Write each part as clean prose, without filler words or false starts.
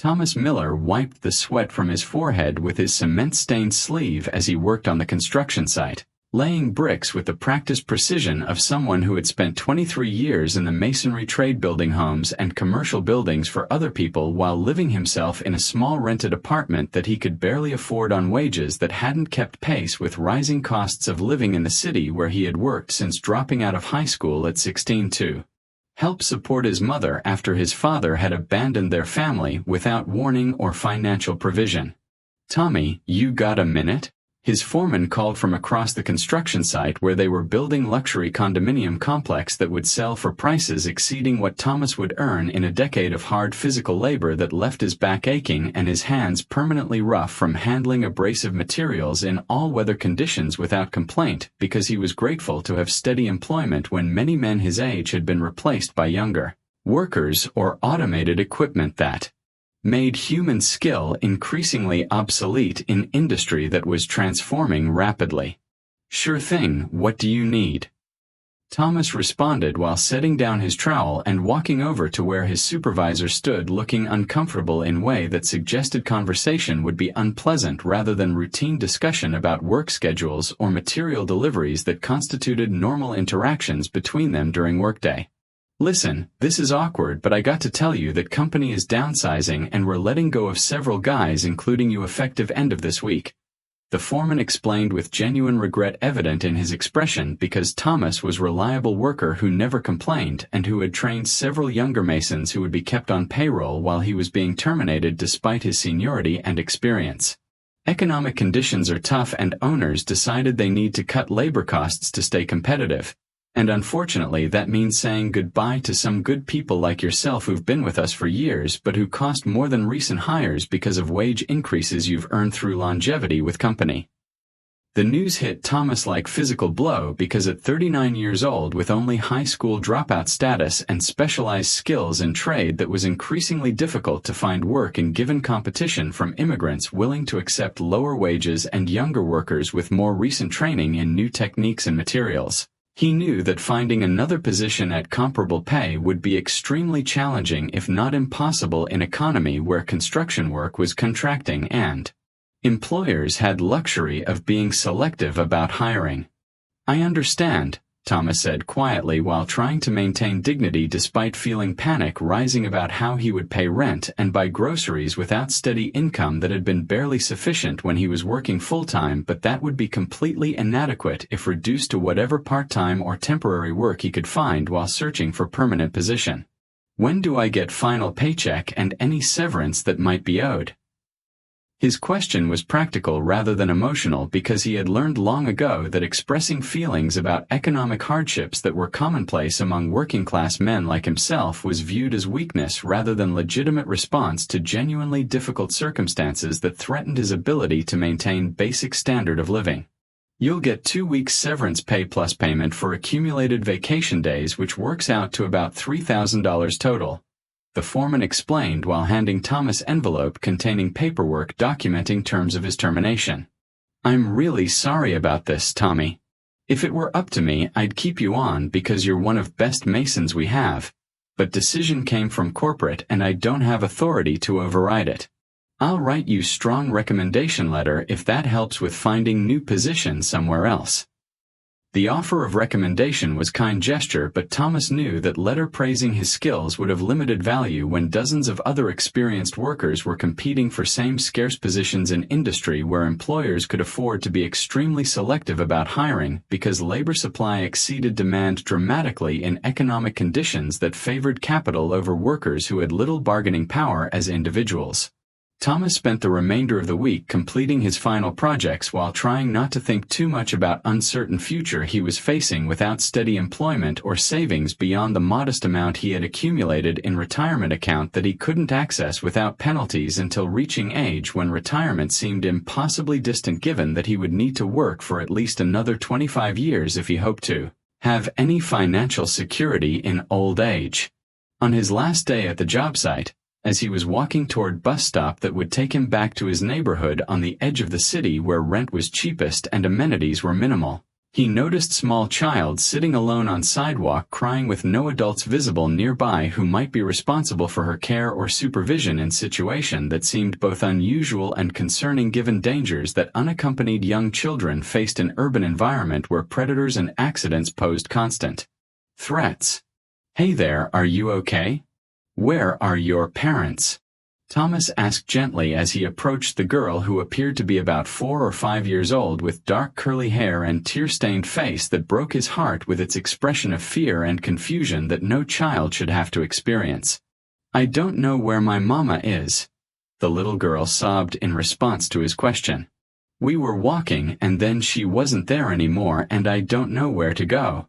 Thomas Miller wiped the sweat from his forehead with his cement-stained sleeve as he worked on the construction site, laying bricks with the practiced precision of someone who had spent 23 years in the masonry trade, building homes and commercial buildings for other people while living himself in a small rented apartment that he could barely afford on wages that hadn't kept pace with rising costs of living in the city where he had worked since dropping out of high school at 16 to help support his mother after his father had abandoned their family without warning or financial provision. "Tommy, you got a minute?" His foreman called from across the construction site where they were building luxury condominium complex that would sell for prices exceeding what Thomas would earn in a decade of hard physical labor that left his back aching and his hands permanently rough from handling abrasive materials in all weather conditions without complaint, because he was grateful to have steady employment when many men his age had been replaced by younger workers or automated equipment that made human skill increasingly obsolete in industry that was transforming rapidly. "Sure thing, what do you need?" Thomas responded while setting down his trowel and walking over to where his supervisor stood, looking uncomfortable in a way that suggested conversation would be unpleasant rather than routine discussion about work schedules or material deliveries that constituted normal interactions between them during workday. "Listen, this is awkward, but I got to tell you that company is downsizing and we're letting go of several guys, including you, effective end of this week," the foreman explained with genuine regret evident in his expression, because Thomas was a reliable worker who never complained and who had trained several younger masons who would be kept on payroll while he was being terminated despite his seniority and experience. Economic conditions are tough and owners decided they need to cut labor costs to stay competitive. And unfortunately that means saying goodbye to some good people like yourself who've been with us for years but who cost more than recent hires because of wage increases you've earned through longevity with company. The news hit Thomas like physical blow, because at 39 years old, with only high school dropout status and specialized skills in trade that was increasingly difficult to find work in given competition from immigrants willing to accept lower wages and younger workers with more recent training in new techniques and materials, he knew that finding another position at comparable pay would be extremely challenging, if not impossible, in an economy where construction work was contracting and employers had luxury of being selective about hiring. "I understand," Thomas said quietly while trying to maintain dignity despite feeling panic rising about how he would pay rent and buy groceries without steady income that had been barely sufficient when he was working full-time, but that would be completely inadequate if reduced to whatever part-time or temporary work he could find while searching for permanent position. "When do I get final paycheck and any severance that might be owed?" His question was practical rather than emotional, because he had learned long ago that expressing feelings about economic hardships that were commonplace among working-class men like himself was viewed as weakness rather than legitimate response to genuinely difficult circumstances that threatened his ability to maintain basic standard of living. "You'll get 2 weeks severance pay plus payment for accumulated vacation days, which works out to about $3,000 total," the foreman explained while handing Thomas an envelope containing paperwork documenting terms of his termination. "I'm really sorry about this, Tommy. If it were up to me, I'd keep you on because you're one of best masons we have, but decision came from corporate and I don't have authority to override it. I'll write you strong recommendation letter if that helps with finding new position somewhere else." The offer of recommendation was kind gesture, but Thomas knew that letter praising his skills would have limited value when dozens of other experienced workers were competing for same scarce positions in industry where employers could afford to be extremely selective about hiring because labor supply exceeded demand dramatically in economic conditions that favored capital over workers who had little bargaining power as individuals. Thomas spent the remainder of the week completing his final projects while trying not to think too much about uncertain future he was facing without steady employment or savings beyond the modest amount he had accumulated in retirement account that he couldn't access without penalties until reaching age when retirement seemed impossibly distant, given that he would need to work for at least another 25 years if he hoped to have any financial security in old age. On his last day at the job site, as he was walking toward bus stop that would take him back to his neighborhood on the edge of the city where rent was cheapest and amenities were minimal, He noticed small child sitting alone on sidewalk crying with no adults visible nearby who might be responsible for her care or supervision in situation that seemed both unusual and concerning given dangers that unaccompanied young children faced in urban environment where predators and accidents posed constant threats. "Hey there, are you okay? Where are your parents?" Thomas asked gently as he approached the girl who appeared to be about 4 or 5 years old with dark curly hair and tear-stained face that broke his heart with its expression of fear and confusion that no child should have to experience. "I don't know where my mama is," the little girl sobbed in response to his question. "We were walking and then she wasn't there anymore and I don't know where to go."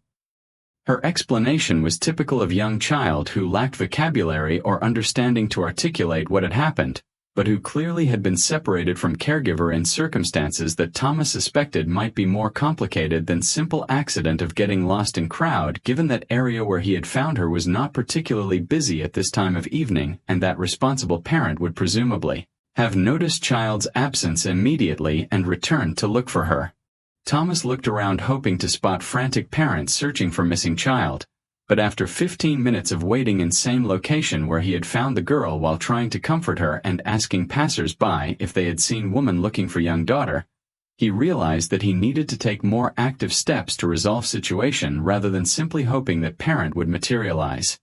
Her explanation was typical of a young child who lacked vocabulary or understanding to articulate what had happened, but who clearly had been separated from caregiver in circumstances that Thomas suspected might be more complicated than simple accident of getting lost in crowd, given that area where he had found her was not particularly busy at this time of evening and that responsible parent would presumably have noticed child's absence immediately and returned to look for her. Thomas looked around hoping to spot frantic parents searching for missing child, but after 15 minutes of waiting in same location where he had found the girl while trying to comfort her and asking passers-by if they had seen woman looking for young daughter, he realized that he needed to take more active steps to resolve situation rather than simply hoping that parent would materialize.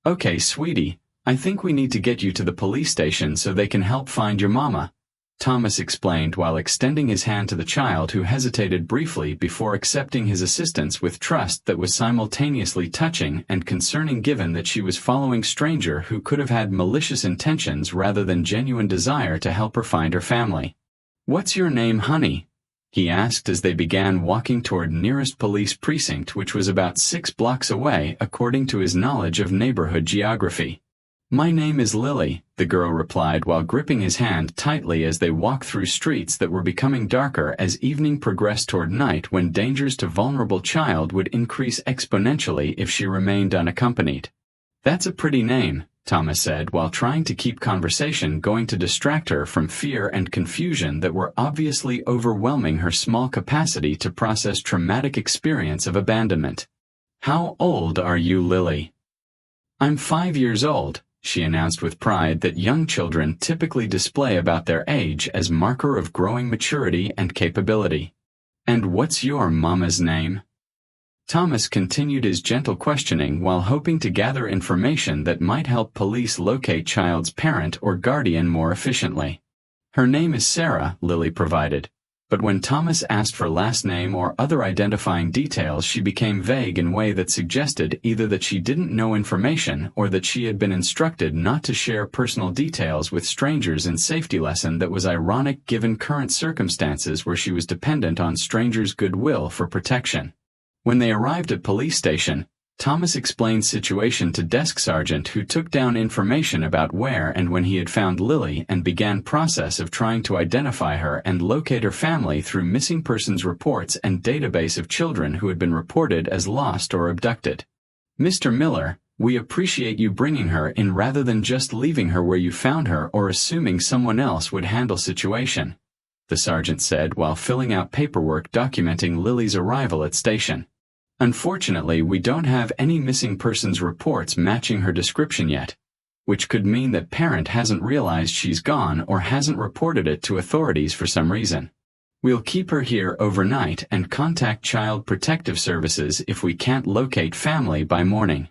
"Okay, sweetie, I think we need to get you to the police station so they can help find your mama," Thomas explained while extending his hand to the child who hesitated briefly before accepting his assistance with trust that was simultaneously touching and concerning given that she was following stranger who could have had malicious intentions rather than genuine desire to help her find her family. "What's your name, honey?" he asked as they began walking toward nearest police precinct, which was about 6 blocks away according to his knowledge of neighborhood geography. "My name is Lily," the girl replied while gripping his hand tightly as they walked through streets that were becoming darker as evening progressed toward night when dangers to vulnerable child would increase exponentially if she remained unaccompanied. "That's a pretty name," Thomas said while trying to keep conversation going to distract her from fear and confusion that were obviously overwhelming her small capacity to process traumatic experience of abandonment. "How old are you, Lily?" "I'm 5 years old," she announced with pride that young children typically display about their age as marker of growing maturity and capability. "And what's your mama's name?" Thomas continued his gentle questioning while hoping to gather information that might help police locate child's parent or guardian more efficiently. "Her name is Sarah," Lily provided. But when Thomas asked for last name or other identifying details, she became vague in a way that suggested either that she didn't know information or that she had been instructed not to share personal details with strangers in safety lesson that was ironic given current circumstances where she was dependent on strangers' goodwill for protection. When they arrived at police station, Thomas explained situation to desk sergeant who took down information about where and when he had found Lily and began process of trying to identify her and locate her family through missing persons reports and database of children who had been reported as lost or abducted. "Mr. Miller, we appreciate you bringing her in rather than just leaving her where you found her or assuming someone else would handle situation," the sergeant said while filling out paperwork documenting Lily's arrival at station. "Unfortunately, we don't have any missing persons reports matching her description yet, which could mean that parent hasn't realized she's gone or hasn't reported it to authorities for some reason. We'll keep her here overnight and contact Child Protective Services if we can't locate family by morning."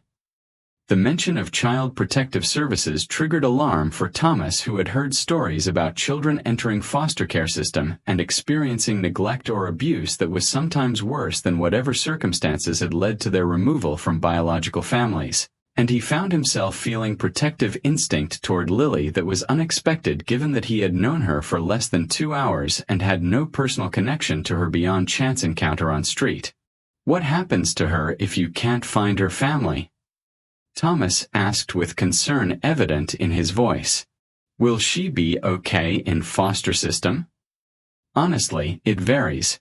The mention of Child Protective Services triggered alarm for Thomas, who had heard stories about children entering foster care system and experiencing neglect or abuse that was sometimes worse than whatever circumstances had led to their removal from biological families, and he found himself feeling protective instinct toward Lily that was unexpected given that he had known her for less than 2 hours and had no personal connection to her beyond chance encounter on street. "What happens to her if you can't find her family?" Thomas asked with concern evident in his voice. "Will she be okay in foster system?" "Honestly, it varies,"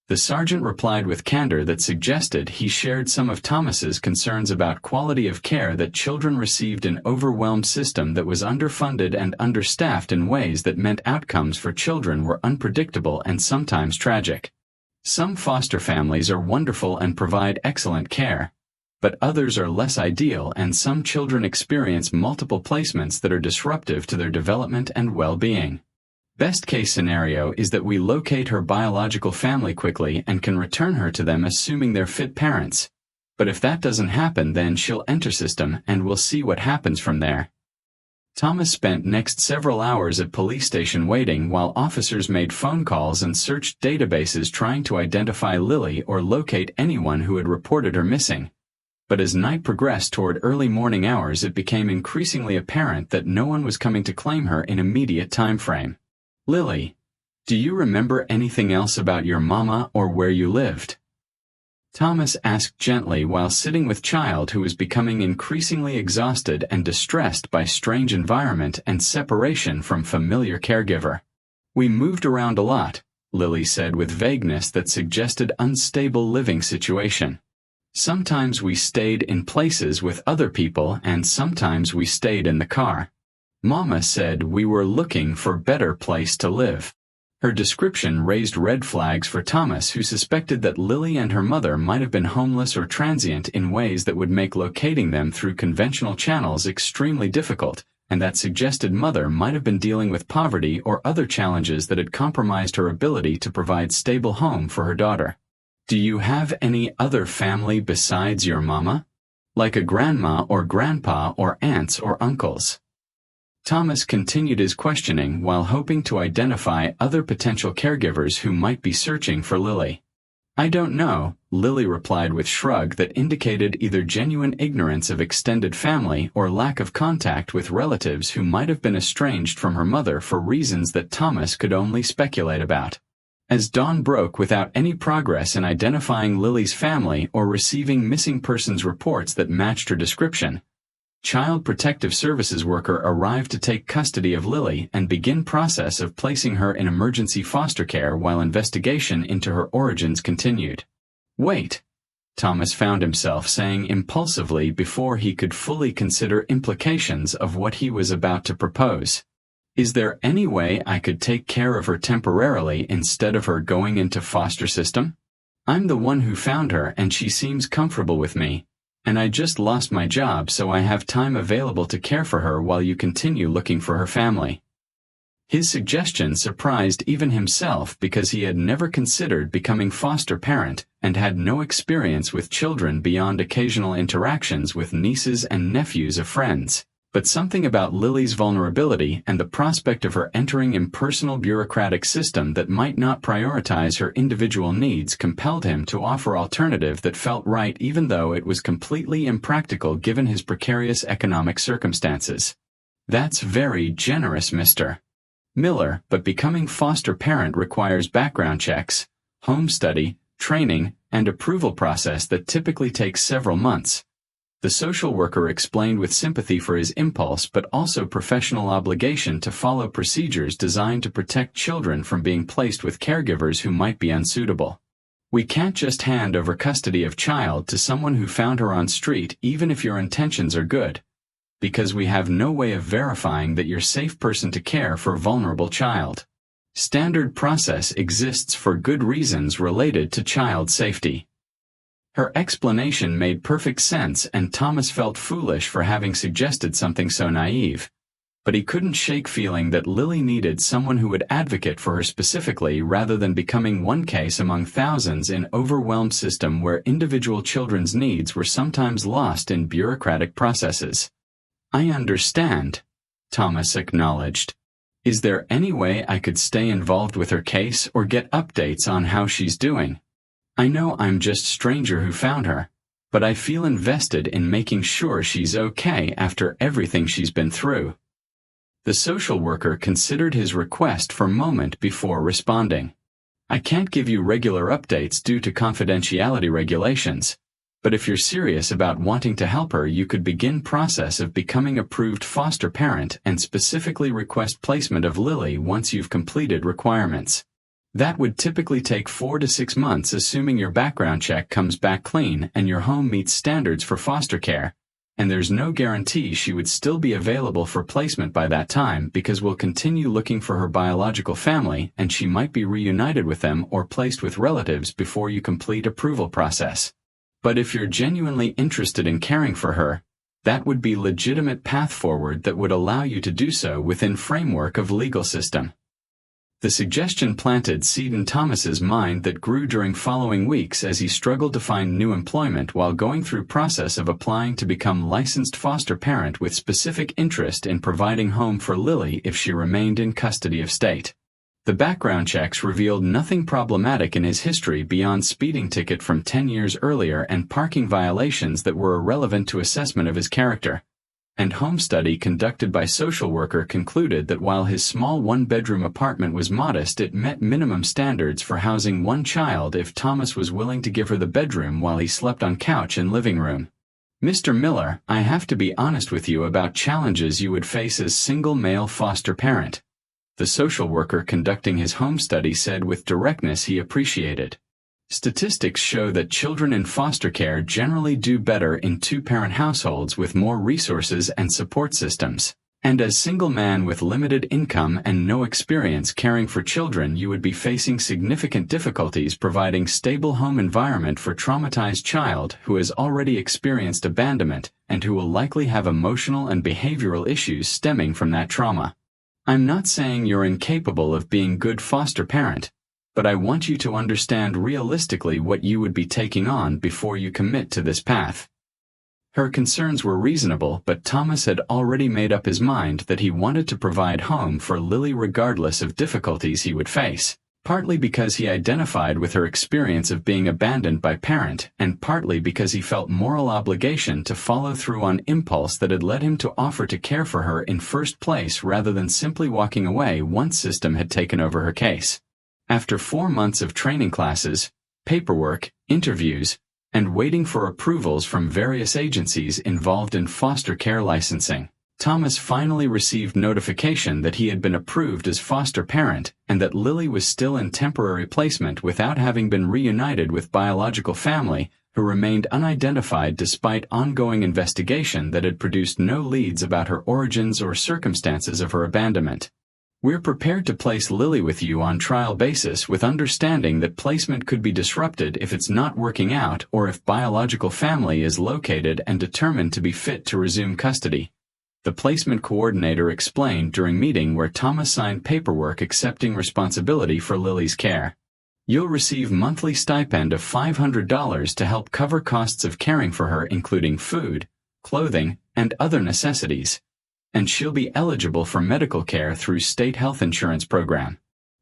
the sergeant replied with candor that suggested he shared some of Thomas's concerns about quality of care that children received in overwhelmed system that was underfunded and understaffed in ways that meant outcomes for children were unpredictable and sometimes tragic. Some foster families are wonderful and provide excellent care, but others are less ideal, and some children experience multiple placements that are disruptive to their development and well-being. Best case scenario is that we locate her biological family quickly and can return her to them assuming they're fit parents. But if that doesn't happen, then she'll enter system and we'll see what happens from there. Thomas spent next several hours at police station waiting while officers made phone calls and searched databases trying to identify Lily or locate anyone who had reported her missing. But as night progressed toward early morning hours, it became increasingly apparent that no one was coming to claim her in immediate time frame. Lily, do you remember anything else about your mama or where you lived? Thomas asked gently while sitting with child who was becoming increasingly exhausted and distressed by strange environment and separation from familiar caregiver. We moved around a lot, Lily said with vagueness that suggested unstable living situation. Sometimes we stayed in places with other people and sometimes we stayed in the car. Mama said we were looking for better place to live. Her description raised red flags for Thomas, who suspected that Lily and her mother might have been homeless or transient in ways that would make locating them through conventional channels extremely difficult, and that suggested mother might have been dealing with poverty or other challenges that had compromised her ability to provide stable home for her daughter. Do you have any other family besides your mama? Like a grandma or grandpa or aunts or uncles? Thomas continued his questioning while hoping to identify other potential caregivers who might be searching for Lily. I don't know, Lily replied with a shrug that indicated either genuine ignorance of extended family or lack of contact with relatives who might have been estranged from her mother for reasons that Thomas could only speculate about. As dawn broke without any progress in identifying Lily's family or receiving missing persons reports that matched her description, Child Protective Services worker arrived to take custody of Lily and begin process of placing her in emergency foster care while investigation into her origins continued. Wait, Thomas found himself saying impulsively before he could fully consider implications of what he was about to propose. Is there any way I could take care of her temporarily instead of her going into foster system? I'm the one who found her and she seems comfortable with me. And I just lost my job, so I have time available to care for her while you continue looking for her family. His suggestion surprised even himself because he had never considered becoming foster parent and had no experience with children beyond occasional interactions with nieces and nephews of friends. But something about Lily's vulnerability and the prospect of her entering impersonal bureaucratic system that might not prioritize her individual needs compelled him to offer alternative that felt right even though it was completely impractical given his precarious economic circumstances. That's very generous, Mr. Miller, but becoming foster parent requires background checks, home study, training, and approval process that typically takes several months. The social worker explained with sympathy for his impulse but also professional obligation to follow procedures designed to protect children from being placed with caregivers who might be unsuitable. We can't just hand over custody of child to someone who found her on street even if your intentions are good, because we have no way of verifying that you're safe person to care for vulnerable child. Standard process exists for good reasons related to child safety. Her explanation made perfect sense and Thomas felt foolish for having suggested something so naive. But he couldn't shake feeling that Lily needed someone who would advocate for her specifically rather than becoming one case among thousands in overwhelmed system where individual children's needs were sometimes lost in bureaucratic processes. I understand, Thomas acknowledged. Is there any way I could stay involved with her case or get updates on how she's doing? I know I'm just a stranger who found her, but I feel invested in making sure she's okay after everything she's been through. The social worker considered his request for a moment before responding. I can't give you regular updates due to confidentiality regulations, but if you're serious about wanting to help her, you could begin process of becoming approved foster parent and specifically request placement of Lily once you've completed requirements. That would typically take 4 to 6 months assuming your background check comes back clean and your home meets standards for foster care, and there's no guarantee she would still be available for placement by that time because we'll continue looking for her biological family and she might be reunited with them or placed with relatives before you complete approval process. But if you're genuinely interested in caring for her, that would be legitimate path forward that would allow you to do so within framework of legal system. The suggestion planted seed in Thomas's mind that grew during following weeks as he struggled to find new employment while going through process of applying to become licensed foster parent with specific interest in providing home for Lily if she remained in custody of state. The background checks revealed nothing problematic in his history beyond speeding ticket from 10 years earlier and parking violations that were irrelevant to assessment of his character. And home study conducted by social worker concluded that while his small one-bedroom apartment was modest, it met minimum standards for housing one child if Thomas was willing to give her the bedroom while he slept on couch and living room. Mr. Miller, I have to be honest with you about challenges you would face as single male foster parent. The social worker conducting his home study said with directness he appreciated. Statistics show that children in foster care generally do better in two-parent households with more resources and support systems. And as single man with limited income and no experience caring for children, you would be facing significant difficulties providing stable home environment for traumatized child who has already experienced abandonment and who will likely have emotional and behavioral issues stemming from that trauma. I'm not saying you're incapable of being good foster parent, but I want you to understand realistically what you would be taking on before you commit to this path. Her concerns were reasonable, but Thomas had already made up his mind that he wanted to provide home for Lily regardless of difficulties he would face, partly because he identified with her experience of being abandoned by parent, and partly because he felt moral obligation to follow through on impulse that had led him to offer to care for her in first place rather than simply walking away once system had taken over her case. After 4 months of training classes, paperwork, interviews, and waiting for approvals from various agencies involved in foster care licensing, Thomas finally received notification that he had been approved as foster parent and that Lily was still in temporary placement without having been reunited with biological family who remained unidentified despite ongoing investigation that had produced no leads about her origins or circumstances of her abandonment. We're prepared to place Lily with you on trial basis with understanding that placement could be disrupted if it's not working out or if biological family is located and determined to be fit to resume custody. The placement coordinator explained during meeting where Thomas signed paperwork accepting responsibility for Lily's care. You'll receive monthly stipend of $500 to help cover costs of caring for her including food, clothing, and other necessities. And she'll be eligible for medical care through state health insurance program.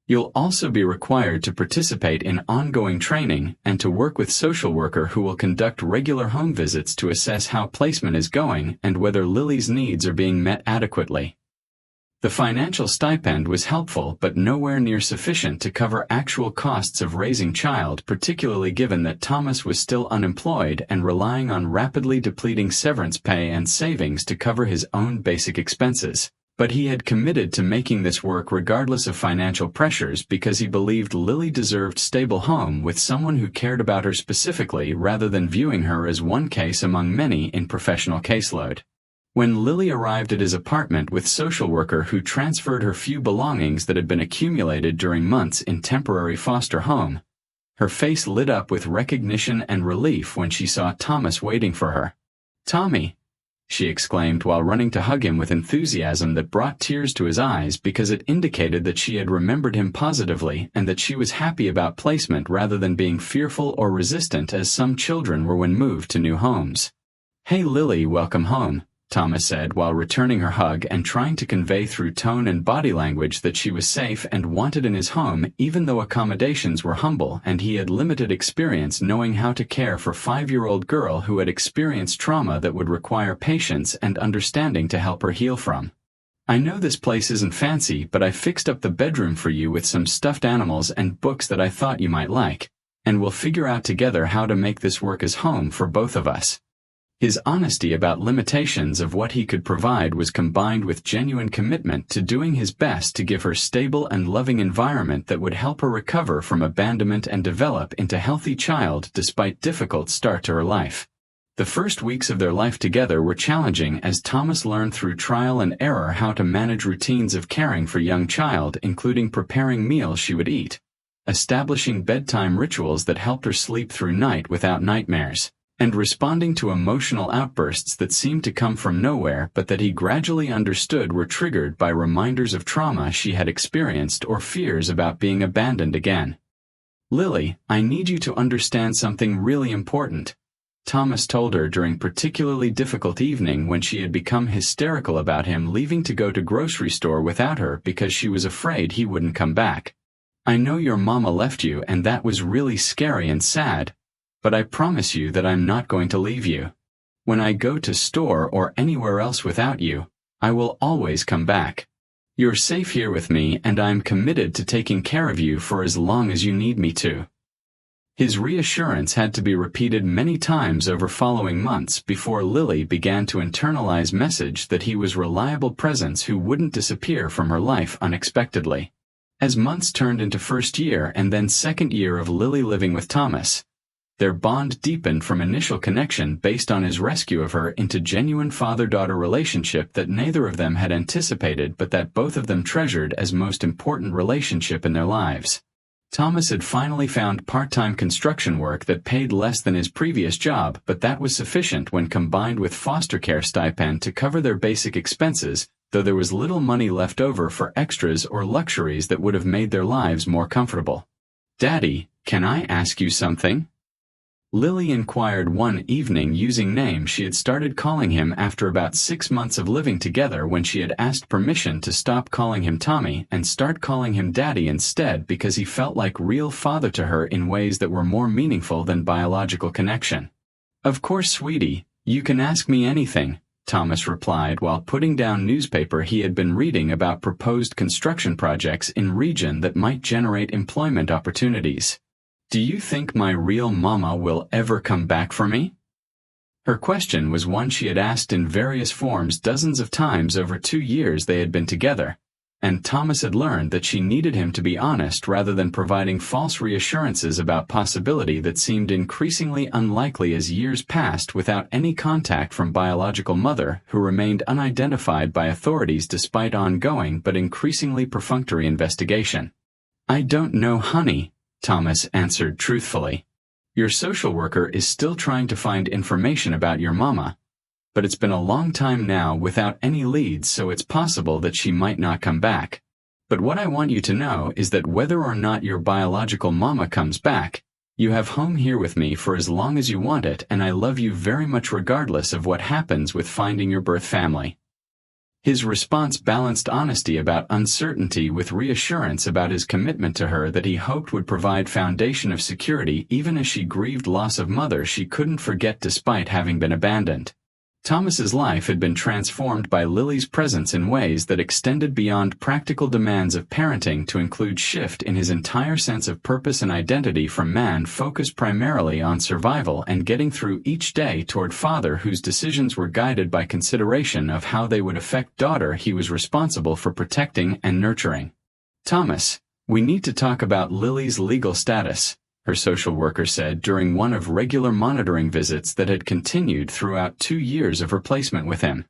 You'll also be required to participate in ongoing training and to work with social worker who will conduct regular home visits to assess how placement is going and whether Lily's needs are being met adequately. The financial stipend was helpful but nowhere near sufficient to cover actual costs of raising child, particularly given that Thomas was still unemployed and relying on rapidly depleting severance pay and savings to cover his own basic expenses. But he had committed to making this work regardless of financial pressures because he believed Lily deserved stable home with someone who cared about her specifically rather than viewing her as one case among many in professional caseload. When Lily arrived at his apartment with social worker who transferred her few belongings that had been accumulated during months in temporary foster home, her face lit up with recognition and relief when she saw Thomas waiting for her. "Tommy," she exclaimed while running to hug him with enthusiasm that brought tears to his eyes because it indicated that she had remembered him positively and that she was happy about placement rather than being fearful or resistant as some children were when moved to new homes. "Hey Lily, welcome home," Thomas said while returning her hug and trying to convey through tone and body language that she was safe and wanted in his home even though accommodations were humble and he had limited experience knowing how to care for a 5-year-old girl who had experienced trauma that would require patience and understanding to help her heal from. "I know this place isn't fancy, but I fixed up the bedroom for you with some stuffed animals and books that I thought you might like, and we'll figure out together how to make this work as home for both of us." His honesty about limitations of what he could provide was combined with genuine commitment to doing his best to give her stable and loving environment that would help her recover from abandonment and develop into a healthy child despite difficult start to her life. The first weeks of their life together were challenging as Thomas learned through trial and error how to manage routines of caring for young child, including preparing meals she would eat, establishing bedtime rituals that helped her sleep through night without nightmares, and responding to emotional outbursts that seemed to come from nowhere but that he gradually understood were triggered by reminders of trauma she had experienced or fears about being abandoned again. "Lily, I need you to understand something really important," Thomas told her during a particularly difficult evening when she had become hysterical about him leaving to go to grocery store without her because she was afraid he wouldn't come back. "I know your mama left you and that was really scary and sad, but I promise you that I'm not going to leave you. When I go to store or anywhere else without you, I will always come back. You're safe here with me and I'm committed to taking care of you for as long as you need me to." His reassurance had to be repeated many times over following months before Lily began to internalize message that he was reliable presence who wouldn't disappear from her life unexpectedly. As months turned into first year and then second year of Lily living with Thomas, their bond deepened from initial connection based on his rescue of her into genuine father-daughter relationship that neither of them had anticipated but that both of them treasured as most important relationship in their lives. Thomas had finally found part-time construction work that paid less than his previous job, but that was sufficient when combined with foster care stipend to cover their basic expenses, though there was little money left over for extras or luxuries that would have made their lives more comfortable. "Daddy, can I ask you something?" Lily inquired one evening using names she had started calling him after about 6 months of living together when she had asked permission to stop calling him Tommy and start calling him Daddy instead because he felt like real father to her in ways that were more meaningful than biological connection. "Of course, sweetie, you can ask me anything," Thomas replied while putting down newspaper he had been reading about proposed construction projects in region that might generate employment opportunities. "Do you think my real mama will ever come back for me?" Her question was one she had asked in various forms dozens of times over 2 years they had been together, and Thomas had learned that she needed him to be honest rather than providing false reassurances about possibility that seemed increasingly unlikely as years passed without any contact from biological mother who remained unidentified by authorities despite ongoing but increasingly perfunctory investigation. "I don't know, honey," Thomas answered truthfully. "Your social worker is still trying to find information about your mama, but it's been a long time now without any leads, so it's possible that she might not come back. But what I want you to know is that whether or not your biological mama comes back, you have home here with me for as long as you want it, and I love you very much regardless of what happens with finding your birth family." His response balanced honesty about uncertainty with reassurance about his commitment to her that he hoped would provide foundation of security even as she grieved loss of mother she couldn't forget despite having been abandoned. Thomas's life had been transformed by Lily's presence in ways that extended beyond practical demands of parenting to include shift in his entire sense of purpose and identity from man focused primarily on survival and getting through each day toward father whose decisions were guided by consideration of how they would affect daughter he was responsible for protecting and nurturing. "Thomas, we need to talk about Lily's legal status," her social worker said during one of regular monitoring visits that had continued throughout 2 years of her placement with him.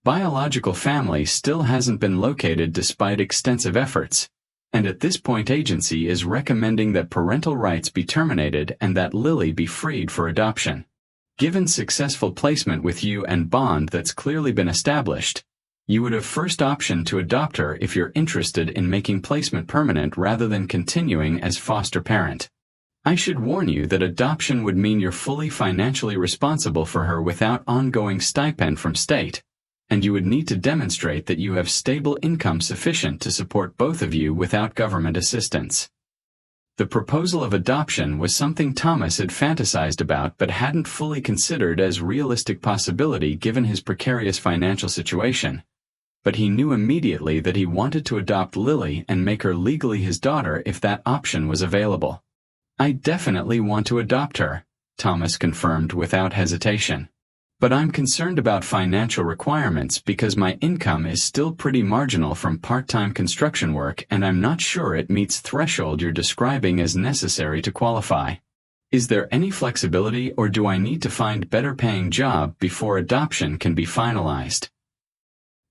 "Biological family still hasn't been located despite extensive efforts, and at this point agency is recommending that parental rights be terminated and that Lily be freed for adoption. Given successful placement with you and bond that's clearly been established, you would have first option to adopt her if you're interested in making placement permanent rather than continuing as foster parent. I should warn you that adoption would mean you're fully financially responsible for her without ongoing stipend from state, and you would need to demonstrate that you have stable income sufficient to support both of you without government assistance." The proposal of adoption was something Thomas had fantasized about but hadn't fully considered as realistic possibility given his precarious financial situation. But he knew immediately that he wanted to adopt Lily and make her legally his daughter if that option was available. "I definitely want to adopt her," Thomas confirmed without hesitation. "But I'm concerned about financial requirements because my income is still pretty marginal from part-time construction work and I'm not sure it meets threshold you're describing as necessary to qualify." Is there any flexibility, or do I need to find better paying job before adoption can be finalized?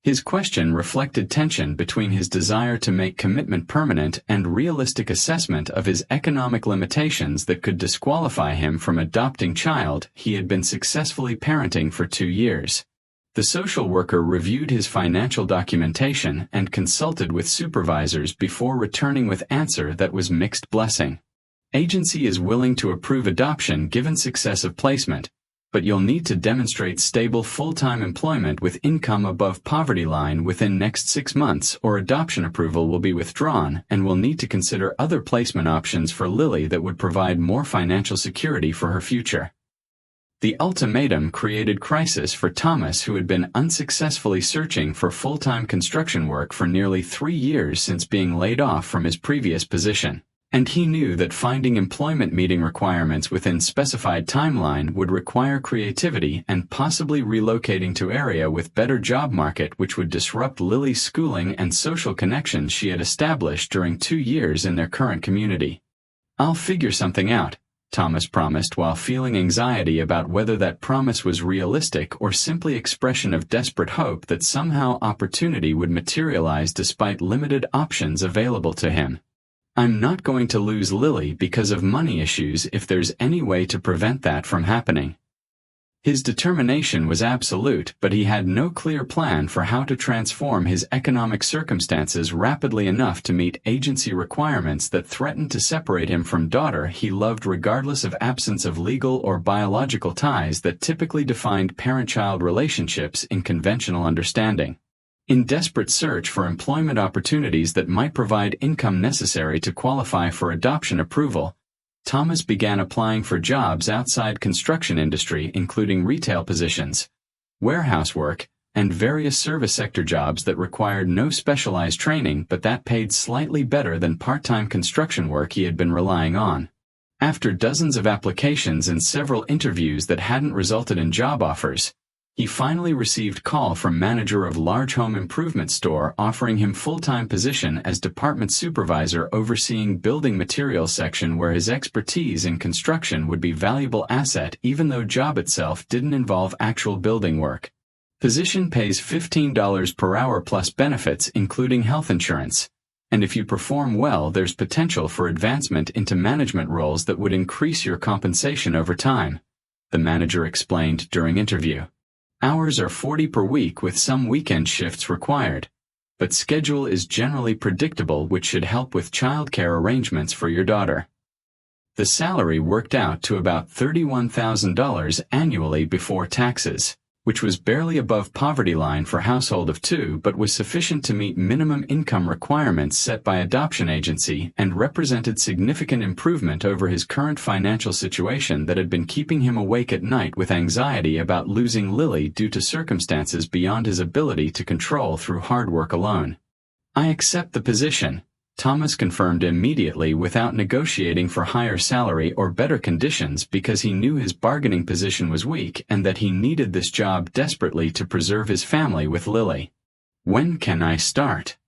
His question reflected tension between his desire to make commitment permanent and realistic assessment of his economic limitations that could disqualify him from adopting child he had been successfully parenting for 2 years. The social worker reviewed his financial documentation and consulted with supervisors before returning with answer that was mixed blessing. Agency is willing to approve adoption given success of placement, but you'll need to demonstrate stable full-time employment with income above poverty line within next 6 months, or adoption approval will be withdrawn, and we'll need to consider other placement options for Lily that would provide more financial security for her future. The ultimatum created crisis for Thomas, who had been unsuccessfully searching for full-time construction work for nearly 3 years since being laid off from his previous position. And he knew that finding employment meeting requirements within specified timeline would require creativity and possibly relocating to area with better job market, which would disrupt Lily's schooling and social connections she had established during 2 years in their current community. "I'll figure something out," Thomas promised, while feeling anxiety about whether that promise was realistic or simply expression of desperate hope that somehow opportunity would materialize despite limited options available to him. "I'm not going to lose Lily because of money issues if there's any way to prevent that from happening." His determination was absolute, but he had no clear plan for how to transform his economic circumstances rapidly enough to meet agency requirements that threatened to separate him from daughter he loved, regardless of absence of legal or biological ties that typically defined parent-child relationships in conventional understanding. In desperate search for employment opportunities that might provide income necessary to qualify for adoption approval, Thomas began applying for jobs outside construction industry, including retail positions, warehouse work, and various service sector jobs that required no specialized training but that paid slightly better than part-time construction work he had been relying on. After dozens of applications and several interviews that hadn't resulted in job offers, he finally received call from manager of large home improvement store offering him full-time position as department supervisor overseeing building materials section, where his expertise in construction would be valuable asset even though job itself didn't involve actual building work. Position pays $15 per hour plus benefits including health insurance, and if you perform well there's potential for advancement into management roles that would increase your compensation over time, the manager explained during interview. Hours are 40 per week with some weekend shifts required, but schedule is generally predictable, which should help with childcare arrangements for your daughter. The salary worked out to about $31,000 annually before taxes, which was barely above poverty line for household of 2 but was sufficient to meet minimum income requirements set by adoption agency and represented significant improvement over his current financial situation that had been keeping him awake at night with anxiety about losing Lily due to circumstances beyond his ability to control through hard work alone. "I accept the position," Thomas confirmed immediately without negotiating for higher salary or better conditions, because he knew his bargaining position was weak and that he needed this job desperately to preserve his family with Lily. "When can I start?"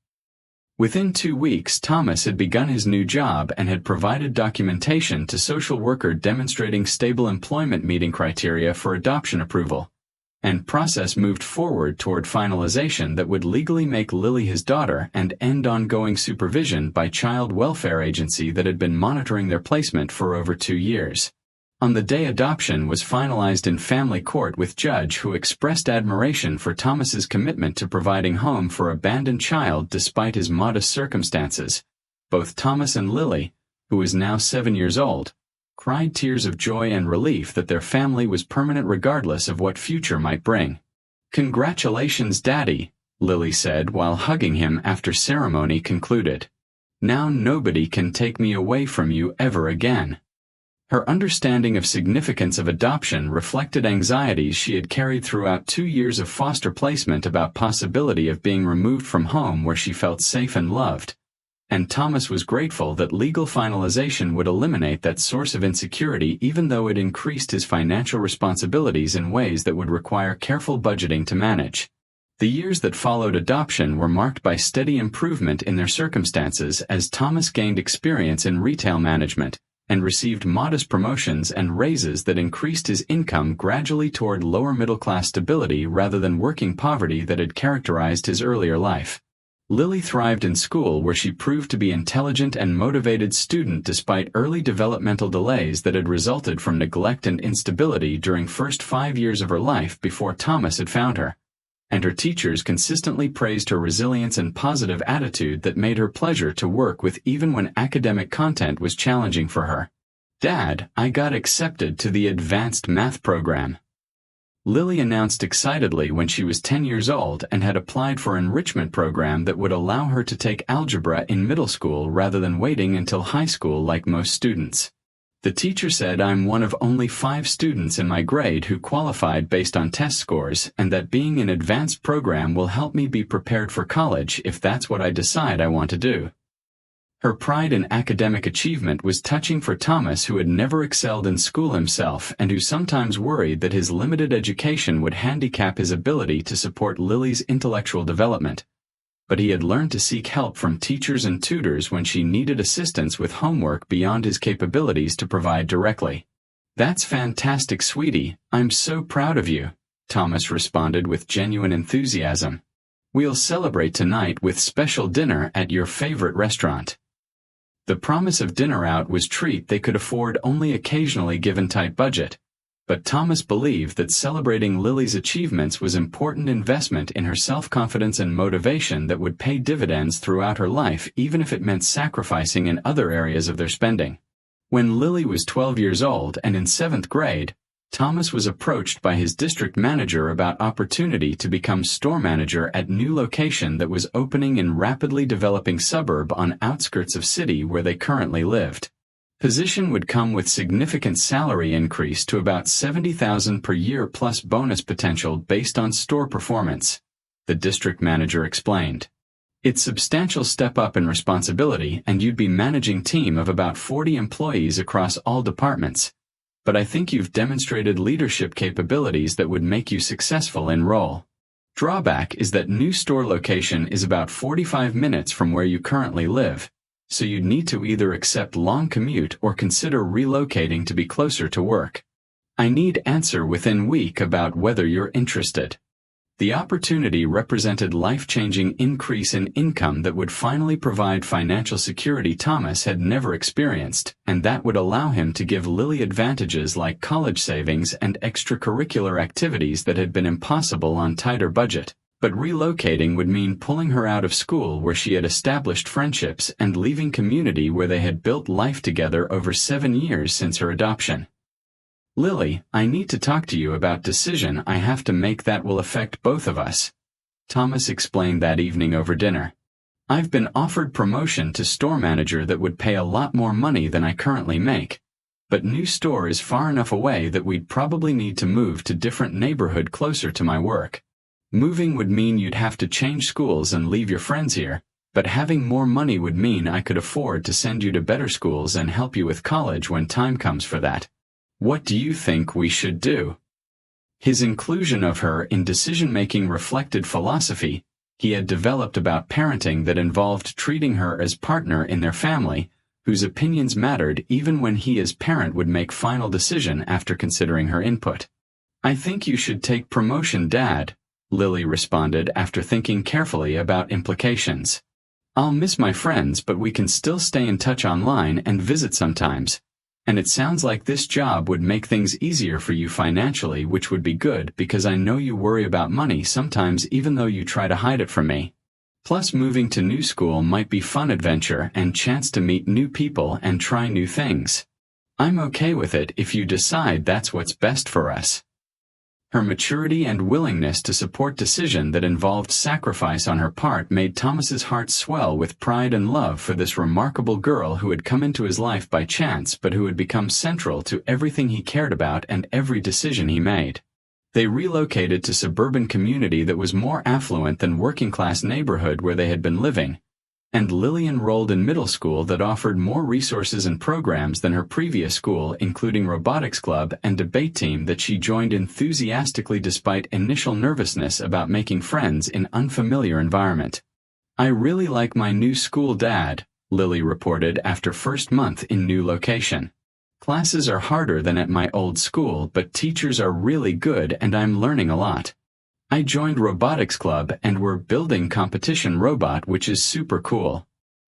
Within 2 weeks, Thomas had begun his new job and had provided documentation to social worker demonstrating stable employment meeting criteria for adoption approval, and process moved forward toward finalization that would legally make Lily his daughter and end ongoing supervision by child welfare agency that had been monitoring their placement for over 2 years. On the day adoption was finalized in family court, with judge who expressed admiration for Thomas's commitment to providing home for abandoned child despite his modest circumstances. Both Thomas and Lily, who is now 7 years old, cried tears of joy and relief that their family was permanent regardless of what future might bring. "Congratulations, Daddy," Lily said while hugging him after ceremony concluded. "Now nobody can take me away from you ever again." Her understanding of significance of adoption reflected anxieties she had carried throughout 2 years of foster placement about possibility of being removed from home where she felt safe and loved. And Thomas was grateful that legal finalization would eliminate that source of insecurity, even though it increased his financial responsibilities in ways that would require careful budgeting to manage. The years that followed adoption were marked by steady improvement in their circumstances as Thomas gained experience in retail management, and received modest promotions and raises that increased his income gradually toward lower middle-class stability rather than working poverty that had characterized his earlier life. Lily thrived in school, where she proved to be an intelligent and motivated student despite early developmental delays that had resulted from neglect and instability during the first 5 years of her life before Thomas had found her. And her teachers consistently praised her resilience and positive attitude that made her pleasure to work with even when academic content was challenging for her. "Dad, I got accepted to the advanced math program," Lily announced excitedly when she was 10 years old and had applied for an enrichment program that would allow her to take algebra in middle school rather than waiting until high school like most students. "The teacher said I'm one of only 5 students in my grade who qualified based on test scores, and that being an advanced program will help me be prepared for college if that's what I decide I want to do." Her pride in academic achievement was touching for Thomas, who had never excelled in school himself and who sometimes worried that his limited education would handicap his ability to support Lily's intellectual development. But he had learned to seek help from teachers and tutors when she needed assistance with homework beyond his capabilities to provide directly. "That's fantastic, sweetie. I'm so proud of you," Thomas responded with genuine enthusiasm. "We'll celebrate tonight with special dinner at your favorite restaurant." The promise of dinner out was a treat they could afford only occasionally given tight budget. But Thomas believed that celebrating Lily's achievements was an important investment in her self-confidence and motivation that would pay dividends throughout her life, even if it meant sacrificing in other areas of their spending. When Lily was 12 years old and in 7th grade, Thomas was approached by his district manager about opportunity to become store manager at new location that was opening in rapidly developing suburb on outskirts of city where they currently lived. Position would come with significant salary increase to about $70,000 per year plus bonus potential based on store performance, the district manager explained. "It's substantial step up in responsibility, and you'd be managing team of about 40 employees across all departments. But I think you've demonstrated leadership capabilities that would make you successful in role. Drawback is that new store location is about 45 minutes from where you currently live, so you'd need to either accept long commute or consider relocating to be closer to work. I need answer within week about whether you're interested." The opportunity represented life-changing increase in income that would finally provide financial security Thomas had never experienced, and that would allow him to give Lily advantages like college savings and extracurricular activities that had been impossible on tighter budget. But relocating would mean pulling her out of school where she had established friendships and leaving community where they had built life together over 7 years since her adoption. "Lily, I need to talk to you about decision I have to make that will affect both of us," Thomas explained that evening over dinner. "I've been offered promotion to store manager that would pay a lot more money than I currently make. But new store is far enough away that we'd probably need to move to different neighborhood closer to my work. Moving would mean you'd have to change schools and leave your friends here, but having more money would mean I could afford to send you to better schools and help you with college when time comes for that. What do you think we should do?" His inclusion of her in decision-making reflected philosophy he had developed about parenting that involved treating her as partner in their family, whose opinions mattered even when he as parent would make final decision after considering her input. "I think you should take promotion, Dad," Lily responded after thinking carefully about implications. "I'll miss my friends, but we can still stay in touch online and visit sometimes. And it sounds like this job would make things easier for you financially, which would be good because I know you worry about money sometimes even though you try to hide it from me. Plus moving to new school might be fun adventure and chance to meet new people and try new things. I'm okay with it if you decide that's what's best for us." Her maturity and willingness to support decision that involved sacrifice on her part made Thomas's heart swell with pride and love for this remarkable girl who had come into his life by chance but who had become central to everything he cared about and every decision he made. They relocated to suburban community that was more affluent than working-class neighborhood where they had been living, and Lily enrolled in middle school that offered more resources and programs than her previous school, including robotics club and debate team that she joined enthusiastically despite initial nervousness about making friends in unfamiliar environment. "I really like my new school, Dad," Lily reported after first month in new location. Classes are harder than at my old school, but teachers are really good and I'm learning a lot. I joined robotics club and we're building competition robot, which is super cool.